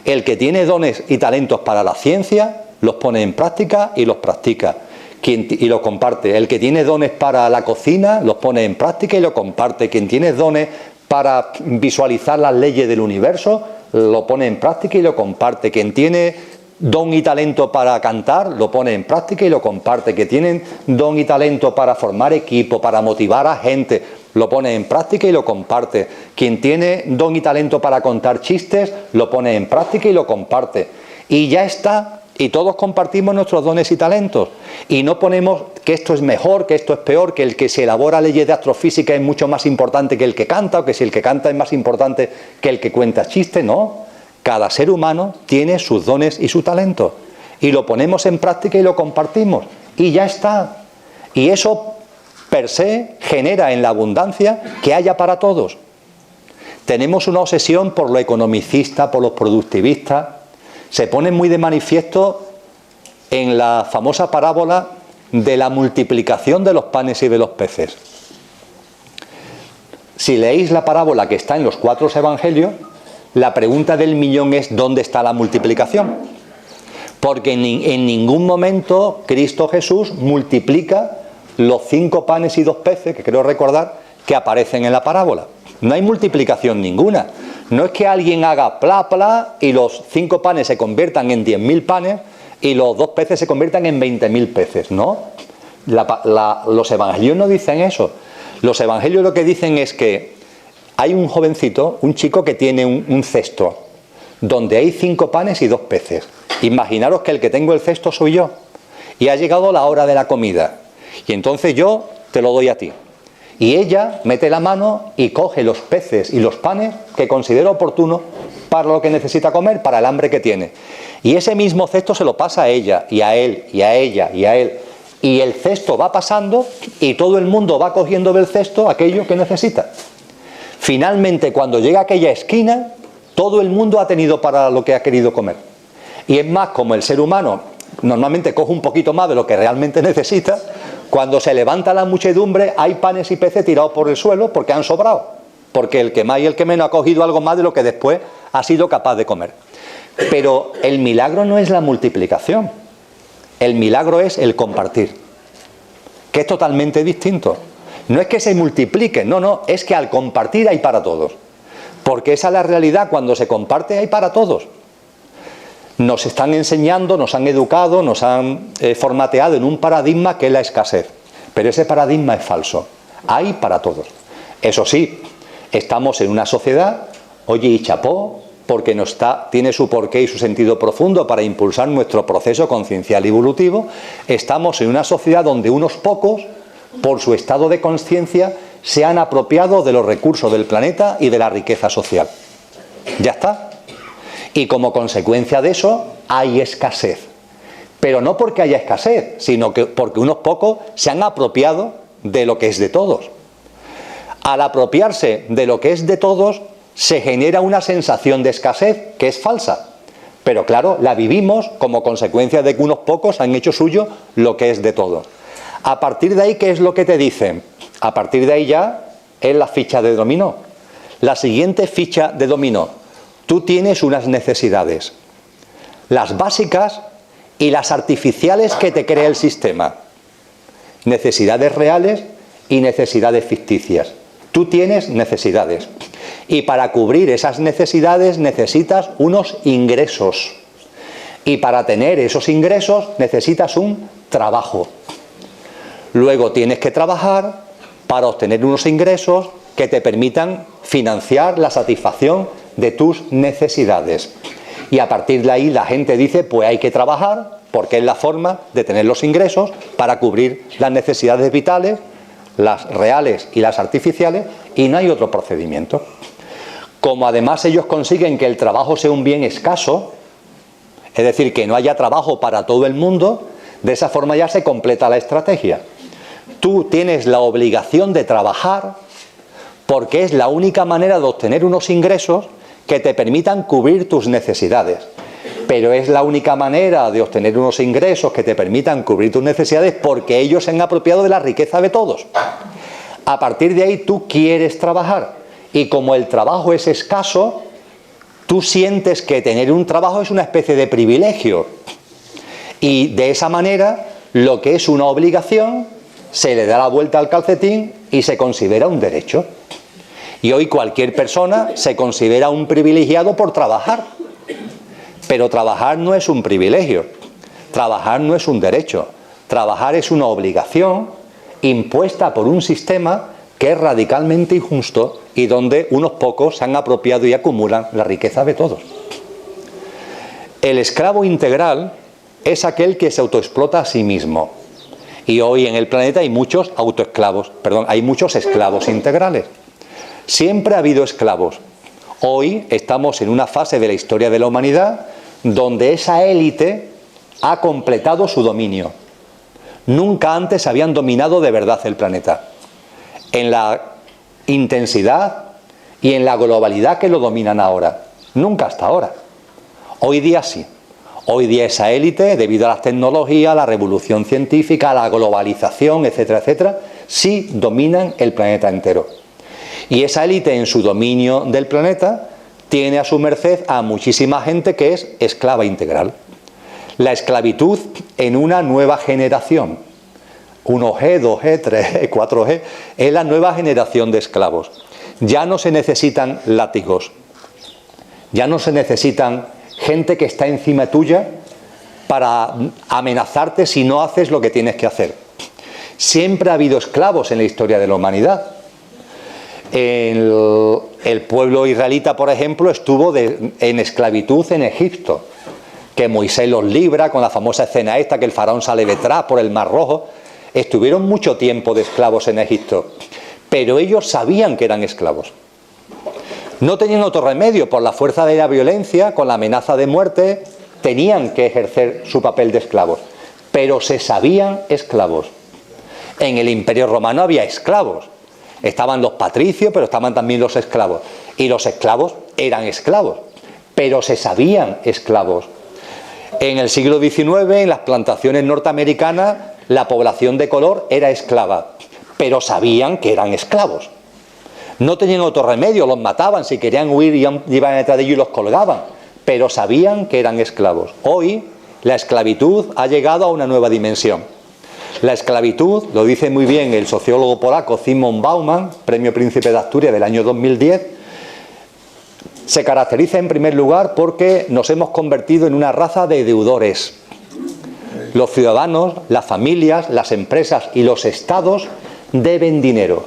El que tiene dones y talentos para la ciencia, los pone en práctica y los practica. Y los comparte. El que tiene dones para la cocina, los pone en práctica y lo comparte. Quien tiene dones para visualizar las leyes del universo, lo pone en práctica y lo comparte. Quien tiene don y talento para cantar, lo pone en práctica y lo comparte. Que tienen don y talento para formar equipo, para motivar a gente, lo pone en práctica y lo comparte. Quien tiene don y talento para contar chistes, lo pone en práctica y lo comparte. Y ya está. Y todos compartimos nuestros dones y talentos. Y no ponemos que esto es mejor, que esto es peor, que el que se elabora leyes de astrofísica es mucho más importante que el que canta, o que si el que canta es más importante que el que cuenta chistes. No. Cada ser humano tiene sus dones y su talento. Y lo ponemos en práctica y lo compartimos. Y ya está. Y eso, per se, genera en la abundancia que haya para todos. Tenemos una obsesión por lo economicista, por los productivistas. Se pone muy de manifiesto en la famosa parábola de la multiplicación de los panes y de los peces. Si leéis la parábola que está en los 4 evangelios, la pregunta del millón es ¿dónde está la multiplicación? Porque en ningún momento Cristo Jesús multiplica los 5 panes y 2 peces, que creo recordar, que aparecen en la parábola. No hay multiplicación ninguna. No es que alguien haga pla pla y los 5 panes se conviertan en 10.000 panes y los 2 peces se conviertan en 20.000 peces, ¿no? Los evangelios no dicen eso. Los evangelios lo que dicen es que hay un jovencito, un chico que tiene un cesto donde hay 5 panes y 2 peces. Imaginaros que el que tengo el cesto soy yo. y ha llegado la hora de la comida. Y entonces yo te lo doy a ti. Y ella mete la mano y coge los peces y los panes que considera oportuno para lo que necesita comer, para el hambre que tiene. Y ese mismo cesto se lo pasa a ella, y a él, y a ella, y a él. Y el cesto va pasando y todo el mundo va cogiendo del cesto aquello que necesita. Finalmente, cuando llega a aquella esquina, todo el mundo ha tenido para lo que ha querido comer. Y es más, como el ser humano normalmente coge un poquito más de lo que realmente necesita, cuando se levanta la muchedumbre hay panes y peces tirados por el suelo porque han sobrado. Porque el que más y el que menos ha cogido algo más de lo que después ha sido capaz de comer. Pero el milagro no es la multiplicación. El milagro es el compartir, que es totalmente distinto. No es que se multiplique, no, es que al compartir hay para todos. Porque esa es la realidad, cuando se comparte hay para todos. Nos están enseñando, nos han educado, nos han formateado en un paradigma que es la escasez. Pero ese paradigma es falso. Hay para todos. Eso sí, estamos en una sociedad, oye, y chapó, porque tiene su porqué y su sentido profundo para impulsar nuestro proceso conciencial y evolutivo. Estamos en una sociedad donde unos pocos, por su estado de conciencia, se han apropiado de los recursos del planeta y de la riqueza social. Ya está. Y como consecuencia de eso, hay escasez. Pero no porque haya escasez, sino que porque unos pocos se han apropiado de lo que es de todos. Al apropiarse de lo que es de todos, se genera una sensación de escasez que es falsa. Pero claro, la vivimos como consecuencia de que unos pocos han hecho suyo lo que es de todos. A partir de ahí, ¿qué es lo que te dicen? A partir de ahí ya es la ficha de dominó. La siguiente ficha de dominó. Tú tienes unas necesidades, las básicas y las artificiales que te crea el sistema. Necesidades reales y necesidades ficticias. Tú tienes necesidades. Y para cubrir esas necesidades necesitas unos ingresos. Y para tener esos ingresos necesitas un trabajo. Luego tienes que trabajar para obtener unos ingresos que te permitan financiar la satisfacción de tus necesidades. Y a partir de ahí la gente dice, pues hay que trabajar porque es la forma de tener los ingresos para cubrir las necesidades vitales, las reales y las artificiales, y no hay otro procedimiento. Como además ellos consiguen que el trabajo sea un bien escaso, es decir, que no haya trabajo para todo el mundo, de esa forma ya se completa la estrategia. Tú tienes la obligación de trabajar porque es la única manera de obtener unos ingresos que te permitan cubrir tus necesidades. Pero es la única manera de obtener unos ingresos que te permitan cubrir tus necesidades porque ellos se han apropiado de la riqueza de todos. A partir de ahí tú quieres trabajar y como el trabajo es escaso, tú sientes que tener un trabajo es una especie de privilegio. Y de esa manera lo que es una obligación se le da la vuelta al calcetín y se considera un derecho. Y hoy cualquier persona se considera un privilegiado por trabajar. Pero trabajar no es un privilegio, trabajar no es un derecho, trabajar es una obligación impuesta por un sistema que es radicalmente injusto y donde unos pocos se han apropiado y acumulan la riqueza de todos. El esclavo integral es aquel que se autoexplota a sí mismo. Y hoy en el planeta hay muchos hay muchos esclavos integrales. Siempre ha habido esclavos. Hoy estamos en una fase de la historia de la humanidad donde esa élite ha completado su dominio. Nunca antes habían dominado de verdad el planeta. En la intensidad y en la globalidad que lo dominan ahora. Nunca hasta ahora. Hoy día sí. Hoy día esa élite, debido a las tecnologías, a la revolución científica, a la globalización, etcétera, etcétera, sí dominan el planeta entero. Y esa élite en su dominio del planeta tiene a su merced a muchísima gente que es esclava integral. La esclavitud en una nueva generación, 1G, 2G, 3G, 4G, es la nueva generación de esclavos. Ya no se necesitan látigos, ya no se necesitan gente que está encima tuya para amenazarte si no haces lo que tienes que hacer. Siempre ha habido esclavos en la historia de la humanidad. El pueblo israelita, por ejemplo, estuvo en esclavitud en Egipto, que Moisés los libra con la famosa escena esta, que el faraón sale detrás por el Mar Rojo. Estuvieron mucho tiempo de esclavos en Egipto, pero ellos sabían que eran esclavos. No tenían otro remedio, por la fuerza de la violencia, con la amenaza de muerte, tenían que ejercer su papel de esclavos, pero se sabían esclavos. En el Imperio Romano había esclavos, estaban los patricios, pero estaban también los esclavos, y los esclavos eran esclavos, pero se sabían esclavos. En el siglo XIX, en las plantaciones norteamericanas, la población de color era esclava, pero sabían que eran esclavos. No tenían otro remedio, los mataban, si querían huir iban detrás de ellos y los colgaban, pero sabían que eran esclavos. Hoy la esclavitud ha llegado a una nueva dimensión. La esclavitud, lo dice muy bien el sociólogo polaco Zygmunt Bauman, Premio Príncipe de Asturias del año 2010, se caracteriza en primer lugar porque nos hemos convertido en una raza de deudores. Los ciudadanos, las familias, las empresas y los estados deben dinero,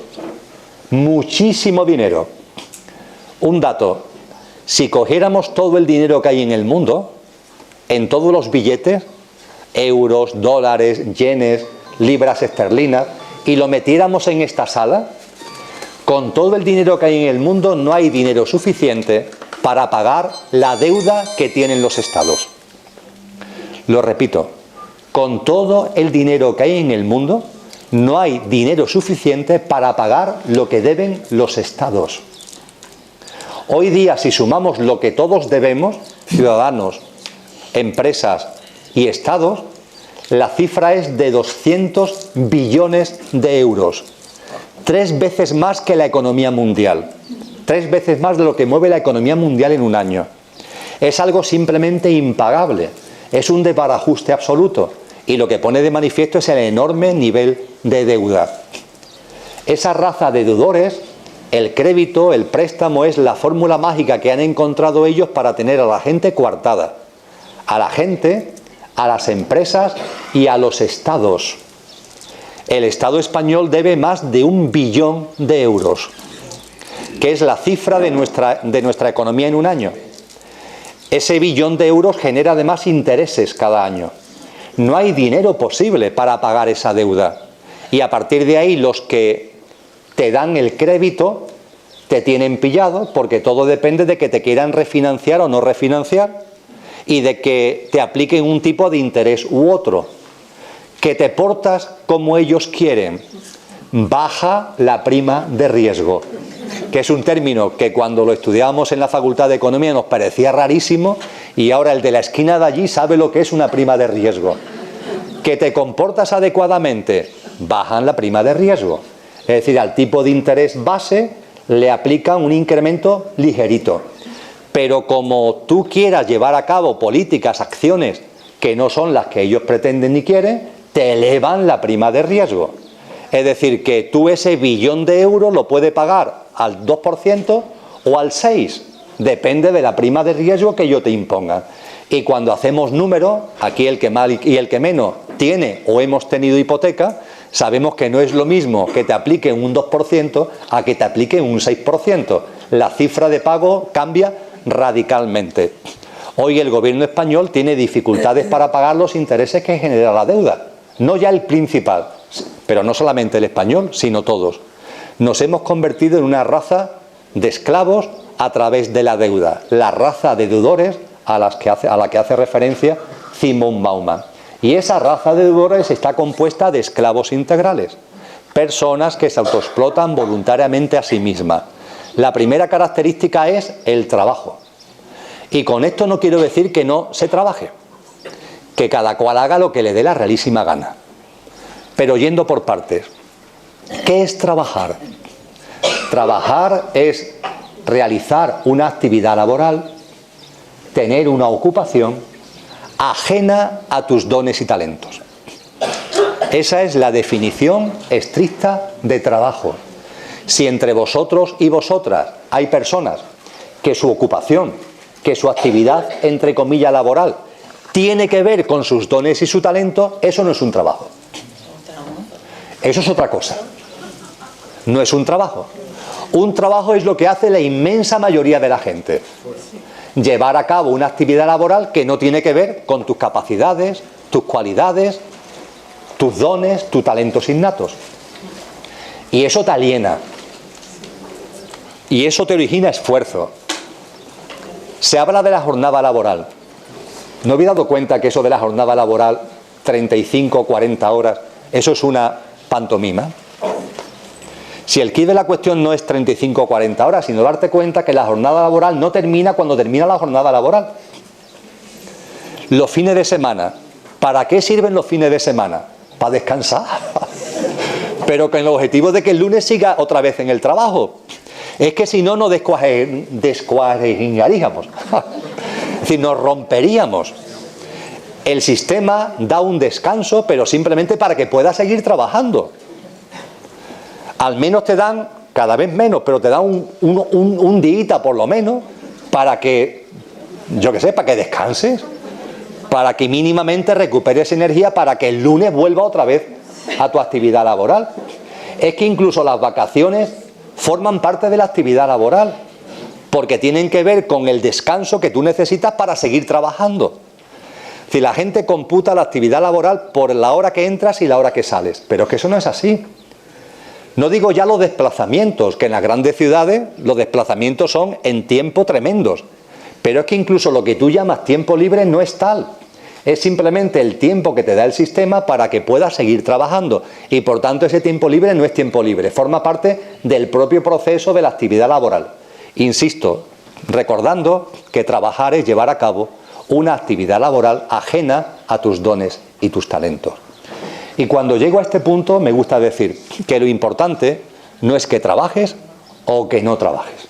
muchísimo dinero. Un dato: si cogiéramos todo el dinero que hay en el mundo, en todos los billetes, euros, dólares, yenes, libras esterlinas, y lo metiéramos en esta sala, con todo el dinero que hay en el mundo no hay dinero suficiente para pagar la deuda que tienen los estados. Lo repito, con todo el dinero que hay en el mundo no hay dinero suficiente para pagar lo que deben los estados. Hoy día, si sumamos lo que todos debemos, ciudadanos, empresas y estados, la cifra es de 200 billones de euros. 3 veces más que la economía mundial. 3 veces más de lo que mueve la economía mundial en un año. Es algo simplemente impagable. Es un desbarajuste absoluto. Y lo que pone de manifiesto es el enorme nivel de deuda. Esa raza de deudores, el crédito, el préstamo, es la fórmula mágica que han encontrado ellos para tener a la gente coartada. A la gente, a las empresas y a los estados. El Estado español debe más de 1 billón de euros, que es la cifra de nuestra economía en un año. Ese billón de euros genera además intereses cada año. No hay dinero posible para pagar esa deuda. Y a partir de ahí los que te dan el crédito te tienen pillado, porque todo depende de que te quieran refinanciar o no refinanciar y de que te apliquen un tipo de interés u otro. Que te portas como ellos quieren, baja la prima de riesgo, que es un término que cuando lo estudiábamos en la Facultad de Economía nos parecía rarísimo, y ahora el de la esquina de allí sabe lo que es una prima de riesgo. Que te comportas adecuadamente, bajan la prima de riesgo. Es decir, al tipo de interés base le aplican un incremento ligerito. Pero como tú quieras llevar a cabo políticas, acciones que no son las que ellos pretenden ni quieren, te elevan la prima de riesgo. Es decir, que tú ese billón de euros lo puedes pagar al 2% o al 6%. Depende de la prima de riesgo que ellos te impongan. Y cuando hacemos números, aquí el que más y el que menos tiene o hemos tenido hipoteca, sabemos que no es lo mismo que te apliquen un 2% a que te apliquen un 6%. La cifra de pago cambia radicalmente. Hoy el gobierno español tiene dificultades para pagar los intereses que genera la deuda. No ya el principal, pero no solamente el español, sino todos. Nos hemos convertido en una raza de esclavos a través de la deuda, la raza de deudores a la que hace referencia Zygmunt Bauman. Y esa raza de deudores está compuesta de esclavos integrales, personas que se autoexplotan voluntariamente a sí mismas. La primera característica es el trabajo. Y con esto no quiero decir que no se trabaje, que cada cual haga lo que le dé la realísima gana. Pero yendo por partes, ¿qué es trabajar? Trabajar es realizar una actividad laboral, tener una ocupación ajena a tus dones y talentos. Esa es la definición estricta de trabajo. Si entre vosotros y vosotras hay personas que su ocupación, que su actividad, entre comillas, laboral, tiene que ver con sus dones y su talento, eso no es un trabajo. Eso es otra cosa. No es un trabajo. Un trabajo es lo que hace la inmensa mayoría de la gente. Llevar a cabo una actividad laboral que no tiene que ver con tus capacidades, tus cualidades, tus dones, tus talentos innatos. Y eso te aliena. Y eso te origina esfuerzo. Se habla de la jornada laboral. ¿No habéis dado cuenta que eso de la jornada laboral, 35 o 40 horas, eso es una pantomima? Si el quid de la cuestión no es 35 o 40 horas, sino darte cuenta que la jornada laboral no termina cuando termina la jornada laboral. Los fines de semana. ¿Para qué sirven los fines de semana? Para descansar. Pero con el objetivo de que el lunes siga otra vez en el trabajo. Es que si no, nos descuajeringharíamos. Es decir, nos romperíamos. El sistema da un descanso, pero simplemente para que puedas seguir trabajando. Al menos te dan, cada vez menos, pero te dan un día por lo menos para que, yo qué sé, para que descanses, para que mínimamente recuperes energía para que el lunes vuelva otra vez a tu actividad laboral. Es que incluso las vacaciones forman parte de la actividad laboral, porque tienen que ver con el descanso que tú necesitas para seguir trabajando. Si la gente computa la actividad laboral por la hora que entras y la hora que sales, pero es que eso no es así. No digo ya los desplazamientos, que en las grandes ciudades los desplazamientos son en tiempo tremendos, pero es que incluso lo que tú llamas tiempo libre no es tal. Es simplemente el tiempo que te da el sistema para que puedas seguir trabajando, y por tanto ese tiempo libre no es tiempo libre, forma parte del propio proceso de la actividad laboral. Insisto, recordando que trabajar es llevar a cabo una actividad laboral ajena a tus dones y tus talentos. Y cuando llego a este punto me gusta decir que lo importante no es que trabajes o que no trabajes.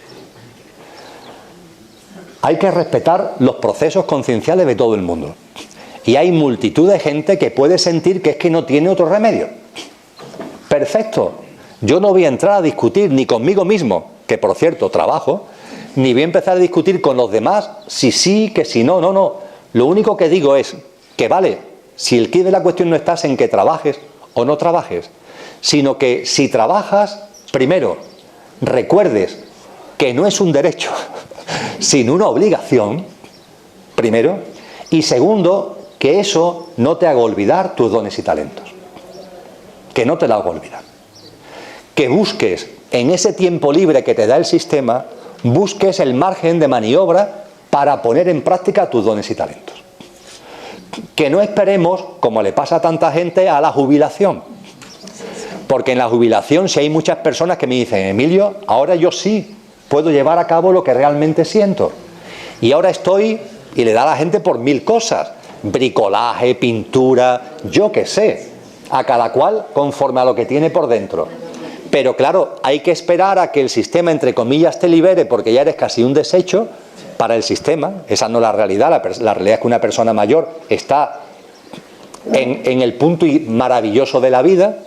Hay que respetar los procesos concienciales de todo el mundo. Y hay multitud de gente que puede sentir que es que no tiene otro remedio. Perfecto. Yo no voy a entrar a discutir ni conmigo mismo, que por cierto trabajo, ni voy a empezar a discutir con los demás si sí, que si no, no. Lo único que digo es que vale, si el quid de la cuestión no estás en que trabajes o no trabajes, sino que si trabajas, primero, recuerdes que no es un derecho, sino una obligación, primero, y segundo, que eso no te haga olvidar tus dones y talentos. Que no te lo haga olvidar. Que busques en ese tiempo libre que te da el sistema, busques el margen de maniobra para poner en práctica tus dones y talentos. Que no esperemos, como le pasa a tanta gente, a la jubilación. Porque en la jubilación, si hay muchas personas que me dicen, Emilio, ahora yo sí puedo llevar a cabo lo que realmente siento. Y ahora estoy, y le da a la gente por 1000 cosas, bricolaje, pintura, yo qué sé, a cada cual conforme a lo que tiene por dentro. Pero claro, hay que esperar a que el sistema, entre comillas, te libere, porque ya eres casi un desecho para el sistema. Esa no es la realidad. La realidad es que una persona mayor está en el punto maravilloso de la vida.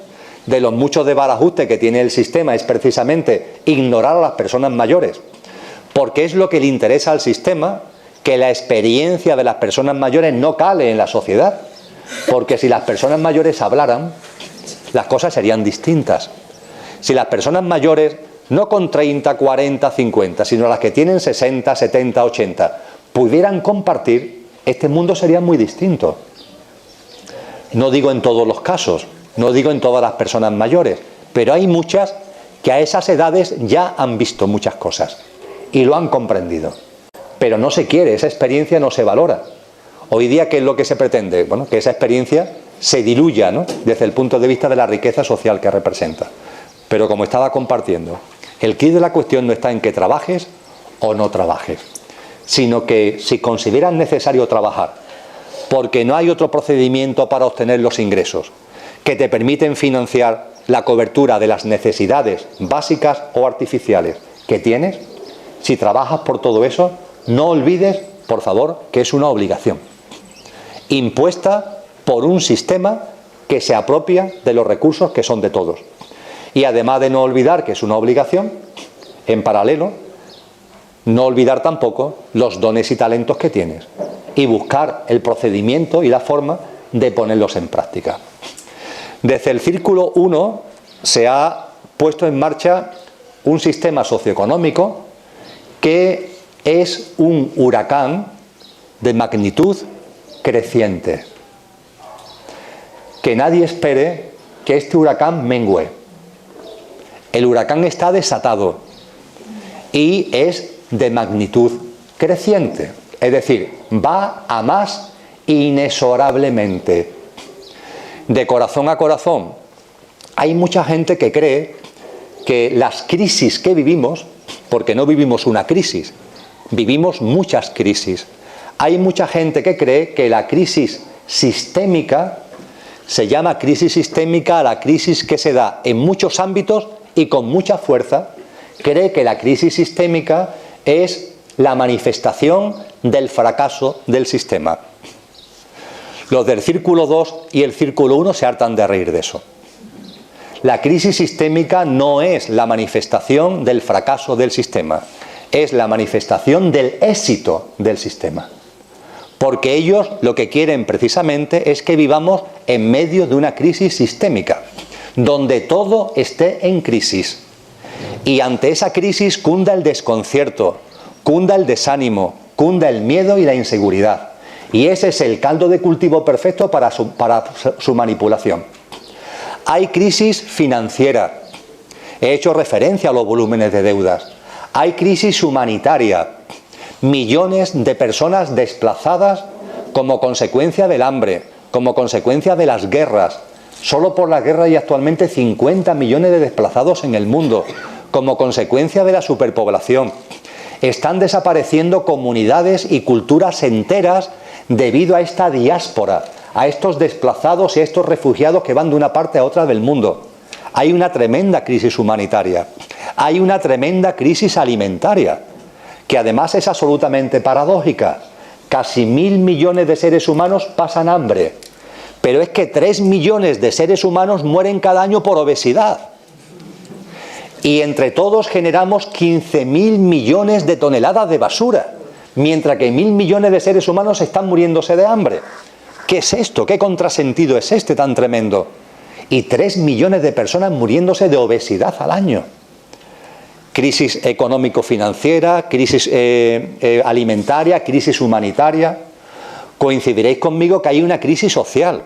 De los muchos desbarajustes que tiene el sistema es precisamente ignorar a las personas mayores, porque es lo que le interesa al sistema, que la experiencia de las personas mayores no cale en la sociedad, porque si las personas mayores hablaran, las cosas serían distintas. Si las personas mayores, no con 30, 40, 50, sino las que tienen 60, 70, 80, pudieran compartir, este mundo sería muy distinto. No digo en todos los casos, no digo en todas las personas mayores, pero hay muchas que a esas edades ya han visto muchas cosas y lo han comprendido. Pero no se quiere, esa experiencia no se valora. Hoy día, ¿qué es lo que se pretende? Bueno, que esa experiencia se diluya, ¿no?, desde el punto de vista de la riqueza social que representa. Pero como estaba compartiendo, el quid de la cuestión no está en que trabajes o no trabajes, sino que si consideras necesario trabajar, porque no hay otro procedimiento para obtener los ingresos que te permiten financiar la cobertura de las necesidades básicas o artificiales que tienes, si trabajas por todo eso, no olvides, por favor, que es una obligación impuesta por un sistema que se apropia de los recursos que son de todos. Y además de no olvidar que es una obligación, en paralelo, no olvidar tampoco los dones y talentos que tienes y buscar el procedimiento y la forma de ponerlos en práctica. Desde el Círculo 1 se ha puesto en marcha un sistema socioeconómico que es un huracán de magnitud creciente. Que nadie espere que este huracán mengüe. El huracán está desatado y es de magnitud creciente. Es decir, va a más inexorablemente. De corazón a corazón, hay mucha gente que cree que las crisis que vivimos, porque no vivimos una crisis, vivimos muchas crisis. Hay mucha gente que cree que la crisis sistémica, se llama crisis sistémica a la crisis que se da en muchos ámbitos y con mucha fuerza, cree que la crisis sistémica es la manifestación del fracaso del sistema. Los del círculo 2 y el círculo 1 se hartan de reír de eso. La crisis sistémica no es la manifestación del fracaso del sistema, es la manifestación del éxito del sistema. Porque ellos lo que quieren precisamente es que vivamos en medio de una crisis sistémica, donde todo esté en crisis. Y ante esa crisis cunda el desconcierto, cunda el desánimo, cunda el miedo y la inseguridad. Y ese es el caldo de cultivo perfecto para su manipulación. Hay crisis financiera. He hecho referencia a los volúmenes de deudas. Hay crisis humanitaria. Millones de personas desplazadas como consecuencia del hambre, como consecuencia de las guerras. Solo por las guerras hay actualmente 50 millones de desplazados en el mundo, como consecuencia de la superpoblación. Están desapareciendo comunidades y culturas enteras debido a esta diáspora, a estos desplazados y a estos refugiados que van de una parte a otra del mundo. Hay una tremenda crisis humanitaria, hay una tremenda crisis alimentaria, que además es absolutamente paradójica. Casi 1.000 millones de seres humanos pasan hambre, pero es que 3 millones de seres humanos mueren cada año por obesidad. Y entre todos generamos 15.000 millones de toneladas de basura, mientras que 1.000 millones de seres humanos están muriéndose de hambre. ¿Qué es esto? ¿Qué contrasentido es este tan tremendo? Y 3 millones de personas muriéndose de obesidad al año. Crisis económico-financiera, crisis alimentaria, crisis humanitaria. Coincidiréis conmigo que hay una crisis social.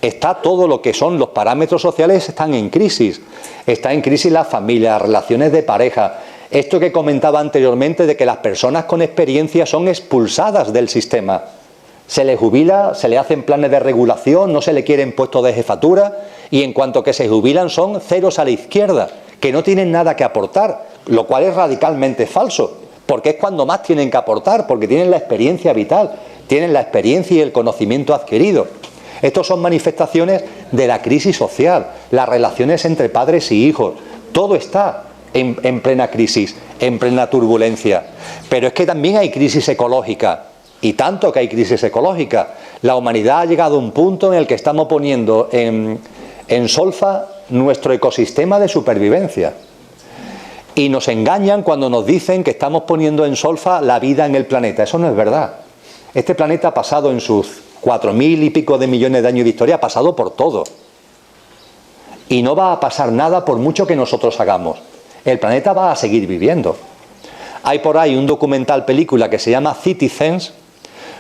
Está todo lo que son los parámetros sociales, están en crisis. Está en crisis la familia, las relaciones de pareja. Esto que comentaba anteriormente de que las personas con experiencia son expulsadas del sistema. Se les jubila, se les hacen planes de regulación, no se le quieren puestos de jefatura y en cuanto que se jubilan son ceros a la izquierda, que no tienen nada que aportar, lo cual es radicalmente falso, porque es cuando más tienen que aportar, porque tienen la experiencia vital, tienen la experiencia y el conocimiento adquirido. Estos son manifestaciones de la crisis social, las relaciones entre padres y hijos, todo está en plena crisis, en plena turbulencia. Pero es que también hay crisis ecológica, y tanto que hay crisis ecológica. La humanidad ha llegado a un punto en el que estamos poniendo en solfa nuestro ecosistema de supervivencia. Y nos engañan cuando nos dicen que estamos poniendo en solfa la vida en el planeta. Eso no es verdad. Este planeta ha pasado en sus 4.000 y pico de millones de años de historia, ha pasado por todo. Y no va a pasar nada por mucho que nosotros hagamos. El planeta va a seguir viviendo. Hay por ahí un documental película que se llama Citizens,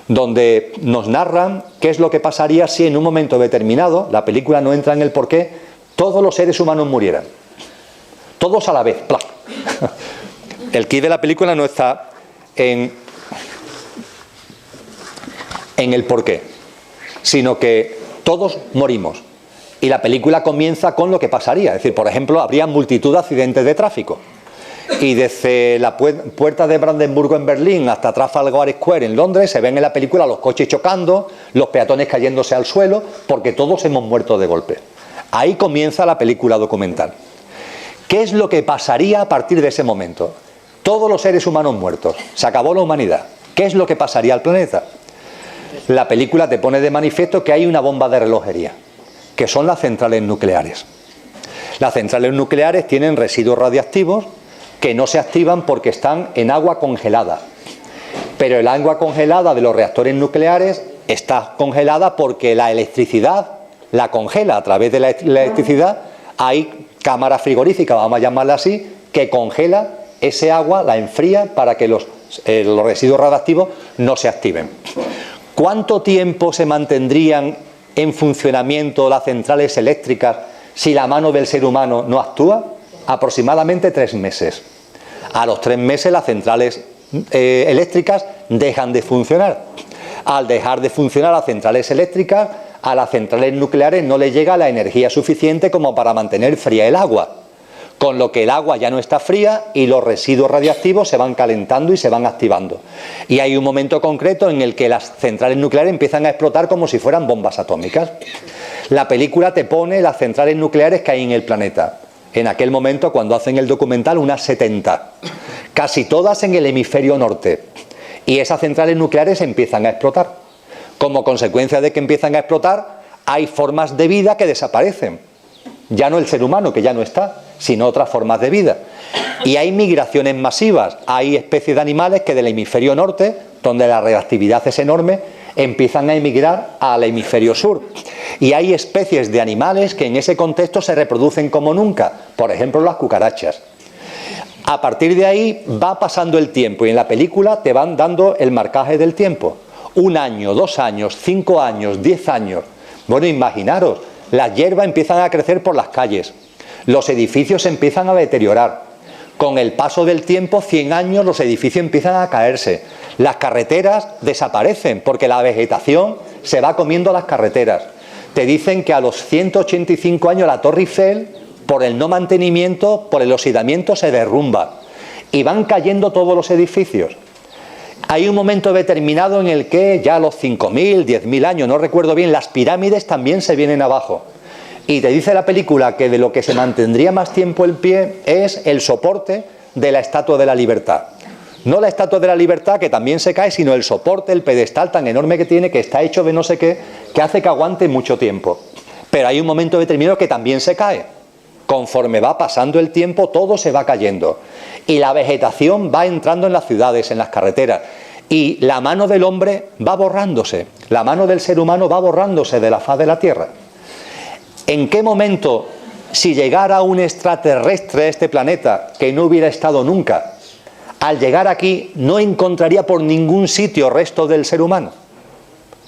donde nos narran qué es lo que pasaría si en un momento determinado, la película no entra en el porqué, todos los seres humanos murieran. Todos a la vez. ¡Plá! El quid de la película no está en el porqué, sino que todos morimos. Y la película comienza con lo que pasaría. Es decir, por ejemplo, habría multitud de accidentes de tráfico. Y desde la puerta de Brandenburgo en Berlín hasta Trafalgar Square en Londres se ven en la película los coches chocando, los peatones cayéndose al suelo, porque todos hemos muerto de golpe. Ahí comienza la película documental. ¿Qué es lo que pasaría a partir de ese momento? Todos los seres humanos muertos. Se acabó la humanidad. ¿Qué es lo que pasaría al planeta? La película te pone de manifiesto que hay una bomba de relojería, que son las centrales nucleares. Las centrales nucleares tienen residuos radiactivos que no se activan porque están en agua congelada. Pero el agua congelada de los reactores nucleares está congelada porque la electricidad la congela. A través de la electricidad hay cámaras frigoríficas, vamos a llamarla así, que congela ese agua, la enfría para que los residuos radiactivos no se activen. ¿Cuánto tiempo se mantendrían en funcionamiento las centrales eléctricas si la mano del ser humano no actúa? Aproximadamente 3 meses. A los 3 meses las centrales eléctricas dejan de funcionar. Al dejar de funcionar las centrales eléctricas, a las centrales nucleares no les llega la energía suficiente como para mantener fría el agua. Con lo que el agua ya no está fría y los residuos radiactivos se van calentando y se van activando. Y hay un momento concreto en el que las centrales nucleares empiezan a explotar como si fueran bombas atómicas. La película te pone las centrales nucleares que hay en el planeta. En aquel momento, cuando hacen el documental, unas 70. Casi todas en el hemisferio norte. Y esas centrales nucleares empiezan a explotar. Como consecuencia de que empiezan a explotar, hay formas de vida que desaparecen. Ya no el ser humano, que ya no está, sino otras formas de vida. Y hay migraciones masivas. Hay especies de animales que del hemisferio norte, donde la reactividad es enorme, empiezan a emigrar al hemisferio sur. Y hay especies de animales que en ese contexto se reproducen como nunca. Por ejemplo, las cucarachas. A partir de ahí va pasando el tiempo y en la película te van dando el marcaje del tiempo. 1 año, 2 años, 5 años, 10 años. Bueno, imaginaros, las hierbas empiezan a crecer por las calles. Los edificios se empiezan a deteriorar. Con el paso del tiempo, 100 años, los edificios empiezan a caerse. Las carreteras desaparecen porque la vegetación se va comiendo las carreteras. Te dicen que a los 185 años la Torre Eiffel, por el no mantenimiento, por el oxidamiento, se derrumba. Y van cayendo todos los edificios. Hay un momento determinado en el que ya a los 5.000, 10.000 años, no recuerdo bien, las pirámides también se vienen abajo. Y te dice la película que de lo que se mantendría más tiempo el pie es el soporte de la Estatua de la Libertad. No la Estatua de la Libertad, que también se cae, sino el soporte, el pedestal tan enorme que tiene, que está hecho de no sé qué, que hace que aguante mucho tiempo. Pero hay un momento determinado que también se cae. Conforme va pasando el tiempo, todo se va cayendo. Y la vegetación va entrando en las ciudades, en las carreteras. Y la mano del hombre va borrándose. La mano del ser humano va borrándose de la faz de la Tierra. ¿En qué momento, si llegara un extraterrestre a este planeta que no hubiera estado nunca, al llegar aquí no encontraría por ningún sitio restos del ser humano?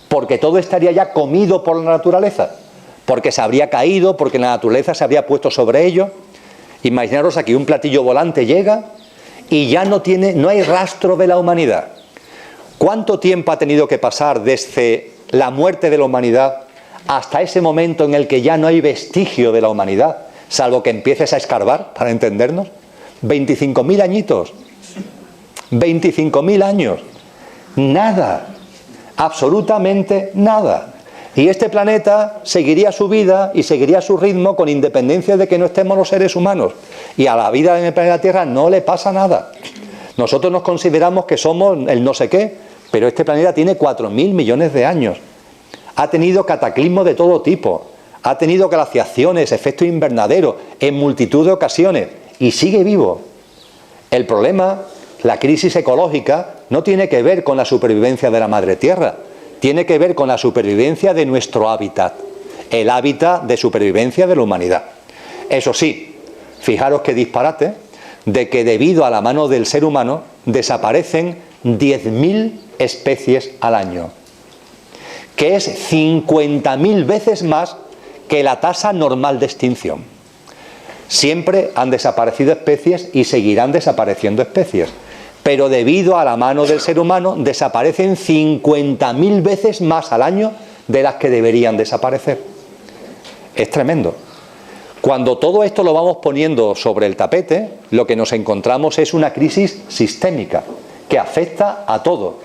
Porque todo estaría ya comido por la naturaleza, porque se habría caído, porque la naturaleza se habría puesto sobre ello. Imaginaros aquí un platillo volante llega y ya no hay rastro de la humanidad. ¿Cuánto tiempo ha tenido que pasar desde la muerte de la humanidad hasta ese momento en el que ya no hay vestigio de la humanidad, salvo que empieces a escarbar, para entendernos? 25.000 añitos. 25.000 años. Nada. Absolutamente nada. Y este planeta seguiría su vida y seguiría su ritmo con independencia de que no estemos los seres humanos. Y a la vida en el planeta Tierra no le pasa nada. Nosotros nos consideramos que somos el no sé qué, pero este planeta tiene 4.000 millones de años. Ha tenido cataclismos de todo tipo, ha tenido glaciaciones, efectos invernaderos en multitud de ocasiones y sigue vivo. El problema, la crisis ecológica, no tiene que ver con la supervivencia de la madre tierra, tiene que ver con la supervivencia de nuestro hábitat, el hábitat de supervivencia de la humanidad. Eso sí, fijaros qué disparate, de que debido a la mano del ser humano desaparecen 10.000 especies al año, que es 50.000 veces más que la tasa normal de extinción. Siempre han desaparecido especies y seguirán desapareciendo especies, pero debido a la mano del ser humano desaparecen 50.000 veces más al año de las que deberían desaparecer. Es tremendo. Cuando todo esto lo vamos poniendo sobre el tapete, lo que nos encontramos es una crisis sistémica que afecta a todo.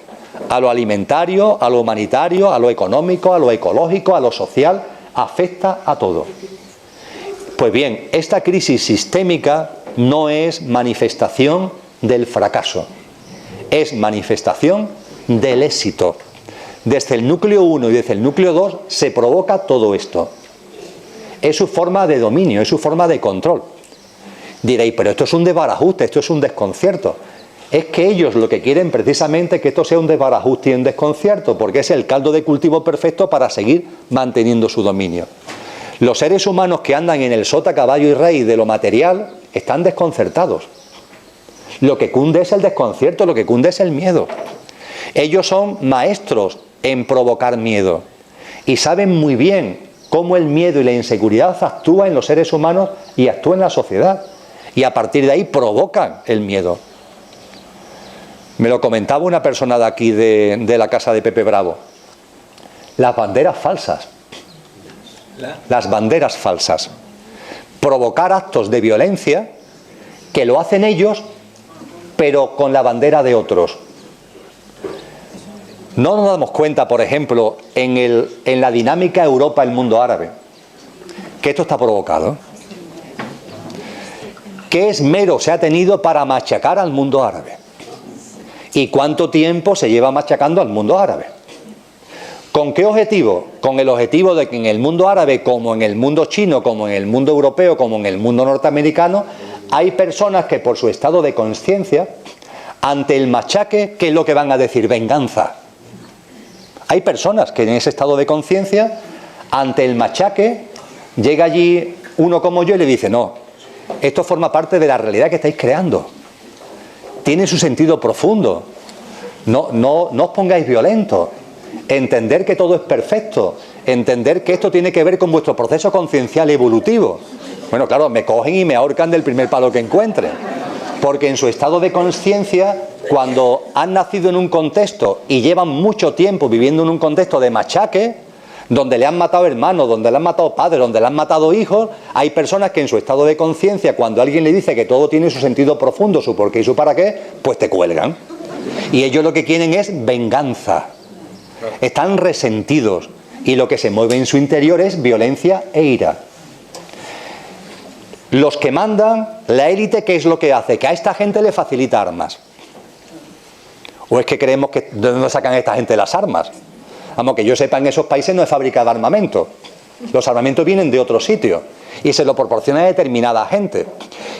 A lo alimentario, a lo humanitario, a lo económico, a lo ecológico, a lo social, afecta a todo. Pues bien, esta crisis sistémica no es manifestación del fracaso, es manifestación del éxito. Desde el núcleo 1 y desde el núcleo 2 se provoca todo esto. Es su forma de dominio, es su forma de control. Diréis, pero esto es un desbarajuste, esto es un desconcierto. Es que ellos lo que quieren precisamente es que esto sea un desbarajuste y un desconcierto, porque es el caldo de cultivo perfecto para seguir manteniendo su dominio. Los seres humanos que andan en el sota, caballo y rey de lo material están desconcertados. Lo que cunde es el desconcierto, lo que cunde es el miedo. Ellos son maestros en provocar miedo y saben muy bien cómo el miedo y la inseguridad actúa en los seres humanos y actúa en la sociedad. Y a partir de ahí provocan el miedo. Me lo comentaba una persona de aquí, de la casa de Pepe Bravo. Las banderas falsas. Las banderas falsas. Provocar actos de violencia que lo hacen ellos, pero con la bandera de otros. No nos damos cuenta, por ejemplo, en la dinámica Europa, el mundo árabe, que esto está provocado. ¿Qué esmero se ha tenido para machacar al mundo árabe? ¿Y cuánto tiempo se lleva machacando al mundo árabe? ¿Con qué objetivo? Con el objetivo de que en el mundo árabe, como en el mundo chino, como en el mundo europeo, como en el mundo norteamericano, hay personas que por su estado de conciencia, ante el machaque, ¿qué es lo que van a decir? Venganza. Hay personas que en ese estado de conciencia, ante el machaque, llega allí uno como yo y le dice, no, esto forma parte de la realidad que estáis creando. Tiene su sentido profundo. No os pongáis violentos. Entender que todo es perfecto. Entender que esto tiene que ver con vuestro proceso conciencial evolutivo. Bueno, claro, me cogen y me ahorcan del primer palo que encuentren. Porque en su estado de conciencia, cuando han nacido en un contexto y llevan mucho tiempo viviendo en un contexto de machaque, donde le han matado hermanos, donde le han matado padres, donde le han matado hijos, hay personas que en su estado de conciencia, cuando alguien le dice que todo tiene su sentido profundo, su por qué y su para qué, pues te cuelgan. Y ellos lo que quieren es venganza. Están resentidos y lo que se mueve en su interior es violencia e ira. Los que mandan, la élite, ¿qué es lo que hace? Que a esta gente le facilita armas. ¿O es que creemos que de dónde sacan esta gente las armas? Vamos, que yo sepa, en esos países no es fábrica de armamento. Los armamentos vienen de otro sitio y se lo proporciona a determinada gente.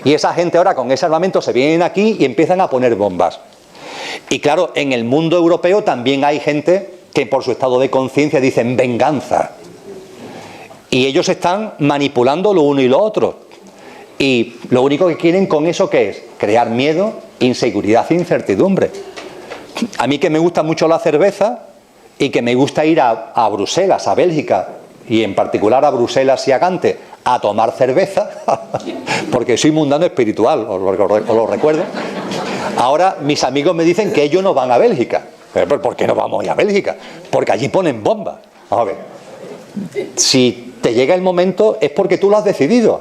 Y esa gente ahora con ese armamento se vienen aquí y empiezan a poner bombas. Y claro, en el mundo europeo también hay gente que por su estado de conciencia dicen venganza. Y ellos están manipulando lo uno y lo otro. Y lo único que quieren con eso, ¿qué es? Crear miedo, inseguridad e incertidumbre. A mí, que me gusta mucho la cerveza y que me gusta ir a Bruselas, a Bélgica, y en particular a Bruselas y a Gante, a tomar cerveza, porque soy mundano espiritual, os lo recuerdo. Ahora mis amigos me dicen que ellos no van a Bélgica. ¿Por qué no vamos a ir a Bélgica? Porque allí ponen bombas. Vamos a ver. Si te llega el momento es porque tú lo has decidido.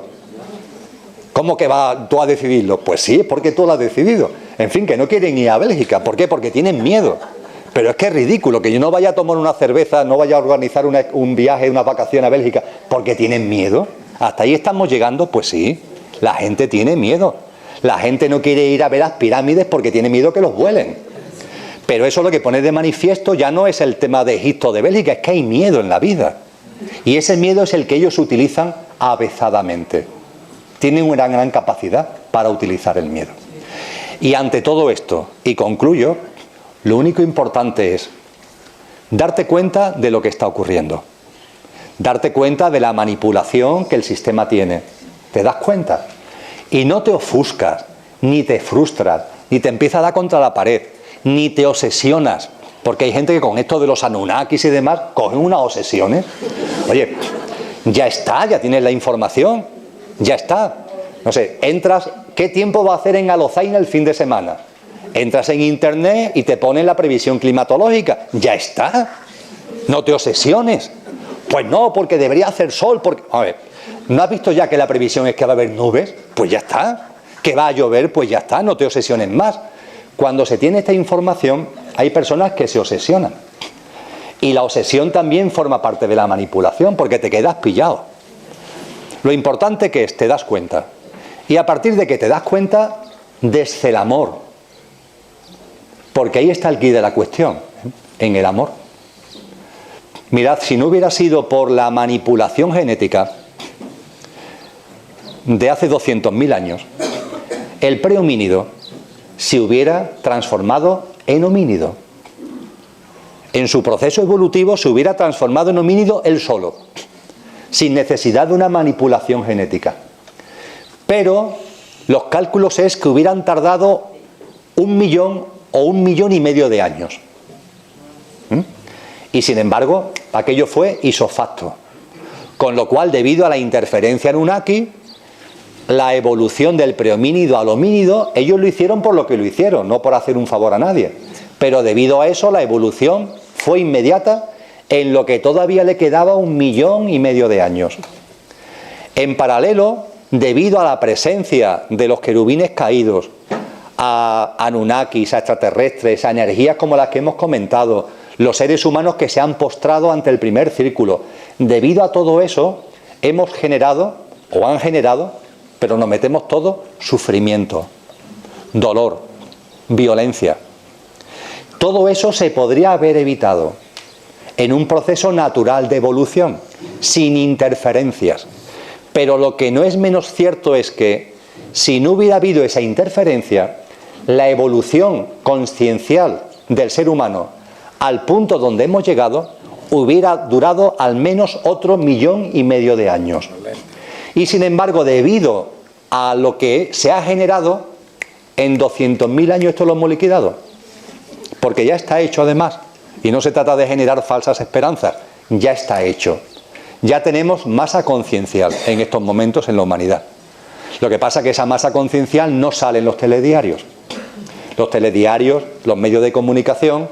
¿Cómo que tú a decidirlo? Pues sí, es porque tú lo has decidido. En fin, que no quieren ir a Bélgica. ¿Por qué? Porque tienen miedo. Pero es que es ridículo que yo no vaya a tomar una cerveza, no vaya a organizar un viaje, una vacación a Bélgica, porque tienen miedo. ¿Hasta ahí estamos llegando? Pues sí, la gente tiene miedo. La gente no quiere ir a ver las pirámides porque tiene miedo que los vuelen. Pero eso lo que pone de manifiesto ya no es el tema de Egipto o de Bélgica, es que hay miedo en la vida. Y ese miedo es el que ellos utilizan avezadamente. Tienen una gran capacidad para utilizar el miedo. Y ante todo esto, y concluyo, lo único importante es darte cuenta de lo que está ocurriendo. Darte cuenta de la manipulación que el sistema tiene. ¿Te das cuenta? Y no te ofuscas, ni te frustras, ni te empieza a dar contra la pared, ni te obsesionas. Porque hay gente que con esto de los Anunnakis y demás cogen unas obsesiones. Oye, ya está, ya tienes la información, ya está. No sé, entras, ¿qué tiempo va a hacer en Alozaina el fin de semana? Entras en internet y te ponen la previsión climatológica. Ya está. No te obsesiones. Pues no, porque debería hacer sol. Porque... A ver, ¿no has visto ya que la previsión es que va a haber nubes? Pues ya está. ¿Que va a llover? Pues ya está. No te obsesiones más. Cuando se tiene esta información, hay personas que se obsesionan. Y la obsesión también forma parte de la manipulación, porque te quedas pillado. Lo importante que es, te das cuenta. Y a partir de que te das cuenta, desde el amor. Porque ahí está el quid de la cuestión, en el amor. Mirad, si no hubiera sido por la manipulación genética de hace 200.000 años, el prehomínido se hubiera transformado en homínido. En su proceso evolutivo se hubiera transformado en homínido él solo, sin necesidad de una manipulación genética. Pero Los cálculos es que hubieran tardado 1 millón o 1,5 millones de años. Y sin embargo, aquello fue isofacto. Con lo cual, debido a la interferencia Anunnaki, la evolución del prehomínido al homínido, ellos lo hicieron por lo que lo hicieron, no por hacer un favor a nadie. Pero debido a eso, la evolución fue inmediata en lo que todavía le quedaba 1,5 millones de años. En paralelo, debido a la presencia de los querubines caídos, a Anunnakis, a extraterrestres, a energías como las que hemos comentado, los seres humanos que se han postrado ante el primer círculo, debido a todo eso, hemos generado, o han generado, pero nos metemos todo, sufrimiento, dolor, violencia. Todo eso se podría haber evitado en un proceso natural de evolución, sin interferencias. Pero lo que no es menos cierto es que, si no hubiera habido esa interferencia, la evolución consciencial del ser humano, al punto donde hemos llegado, hubiera durado al menos otro 1,5 millones de años. Y sin embargo, debido a lo que se ha generado, en 200.000 años esto lo hemos liquidado. Porque ya está hecho además. Y no se trata de generar falsas esperanzas. Ya está hecho. Ya tenemos masa conciencial en estos momentos en la humanidad. Lo que pasa es que esa masa conciencial no sale en los telediarios. Los telediarios, los medios de comunicación,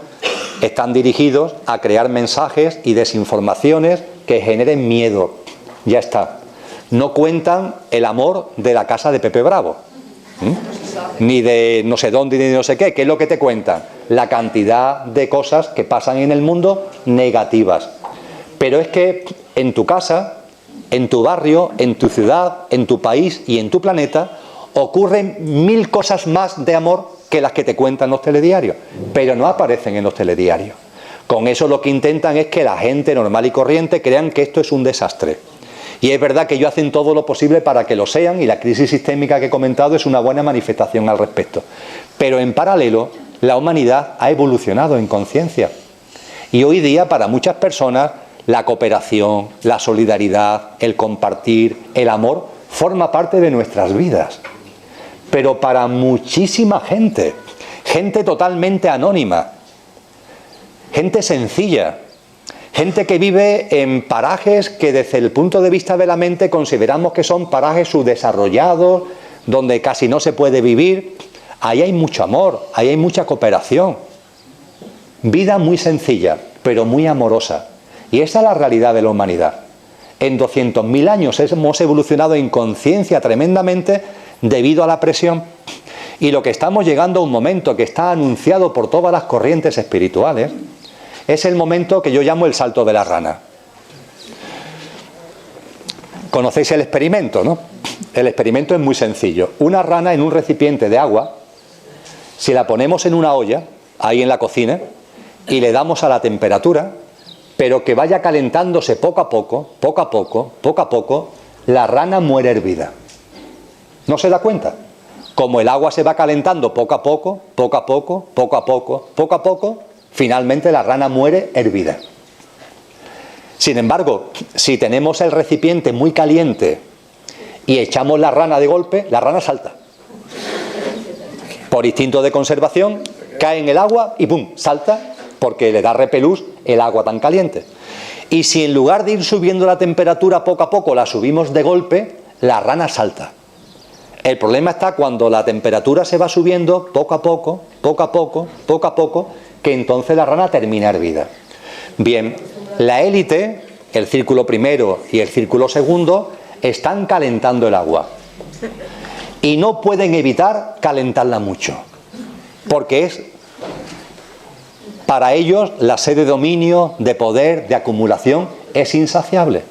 están dirigidos a crear mensajes y desinformaciones que generen miedo. Ya está. No cuentan el amor de la casa de Pepe Bravo, ni de no sé dónde, ni de no sé qué. ¿Qué es lo que te cuentan? La cantidad de cosas que pasan en el mundo negativas. Pero es que en tu casa, en tu barrio, en tu ciudad, en tu país y en tu planeta ocurren 1000 cosas más de amor que las que te cuentan los telediarios, pero no aparecen en los telediarios. Con eso lo que intentan es que la gente normal y corriente crean que esto es un desastre. Y es verdad que ellos hacen todo lo posible para que lo sean, y la crisis sistémica que he comentado es una buena manifestación al respecto. Pero en paralelo, la humanidad ha evolucionado en conciencia. Y hoy día, para muchas personas, la cooperación, la solidaridad, el compartir, el amor, forma parte de nuestras vidas. Pero para muchísima gente, gente totalmente anónima, gente sencilla, gente que vive en parajes que desde el punto de vista de la mente consideramos que son parajes subdesarrollados, donde casi no se puede vivir. Ahí hay mucho amor, ahí hay mucha cooperación. Vida muy sencilla, pero muy amorosa. Y esa es la realidad de la humanidad. En 200.000 años hemos evolucionado en conciencia tremendamente debido a la presión. Y lo que estamos llegando a un momento que está anunciado por todas las corrientes espirituales es el momento que yo llamo el salto de la rana. Conocéis el experimento, ¿no? El experimento es muy sencillo. Una rana en un recipiente de agua, si la ponemos en una olla, ahí en la cocina, y le damos a la temperatura, pero que vaya calentándose poco a poco, poco a poco, poco a poco, la rana muere hervida. ¿No se da cuenta? Como el agua se va calentando poco a poco, poco a poco, poco a poco, poco a poco, finalmente la rana muere hervida. Sin embargo, si tenemos el recipiente muy caliente y echamos la rana de golpe, la rana salta. Por instinto de conservación, cae en el agua y ¡pum!, salta, porque le da repelús el agua tan caliente. Y si en lugar de ir subiendo la temperatura poco a poco, la subimos de golpe, la rana salta. El problema está cuando la temperatura se va subiendo poco a poco, poco a poco, poco a poco, que entonces la rana termina hervida. Bien, la élite, el círculo primero y el círculo segundo, están calentando el agua. Y no pueden evitar calentarla mucho, porque es para ellos la sed de dominio, de poder, de acumulación, es insaciable.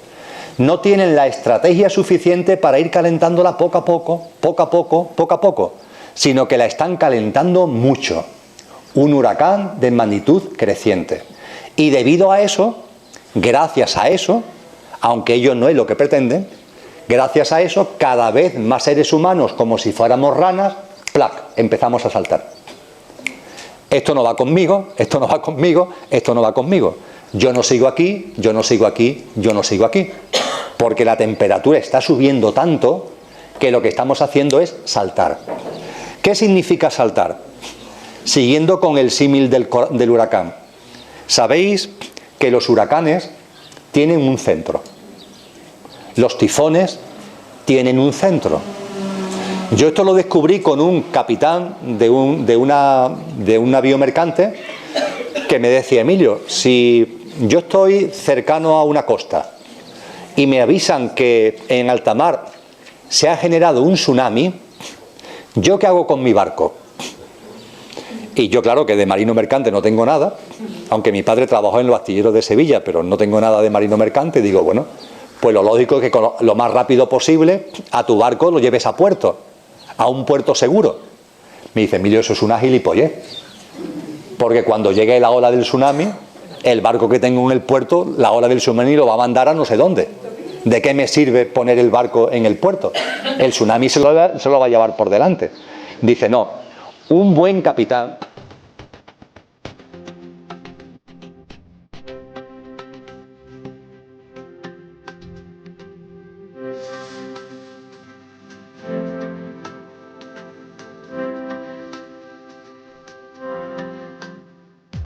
No tienen la estrategia suficiente para ir calentándola poco a poco, poco a poco, poco a poco, sino que la están calentando mucho. Un huracán de magnitud creciente. Y debido a eso, gracias a eso, aunque ellos no es lo que pretenden, gracias a eso, cada vez más seres humanos, como si fuéramos ranas, ¡plac!, empezamos a saltar. Esto no va conmigo, esto no va conmigo, esto no va conmigo. Yo no sigo aquí, yo no sigo aquí, yo no sigo aquí. Porque la temperatura está subiendo tanto que lo que estamos haciendo es saltar. ¿Qué significa saltar? Siguiendo con el símil del huracán. Sabéis que los huracanes tienen un centro. Los tifones tienen un centro. Yo esto lo descubrí con un capitán de un navío mercante que me decía: Emilio, si yo estoy cercano a una costa y me avisan que en alta mar se ha generado un tsunami, ¿yo qué hago con mi barco? Y yo, claro, que de marino mercante no tengo nada, aunque mi padre trabajó en los astilleros de Sevilla, pero no tengo nada de marino mercante. Digo, bueno, pues lo lógico es que lo más rápido posible a tu barco lo lleves a puerto, a un puerto seguro. Me dice: Emilio, eso es una gilipollez, porque cuando llegue la ola del tsunami, el barco que tengo en el puerto, la ola del tsunami lo va a mandar a no sé dónde. ¿De qué me sirve poner el barco en el puerto? El tsunami se lo va a llevar por delante. Dice: no, un buen capitán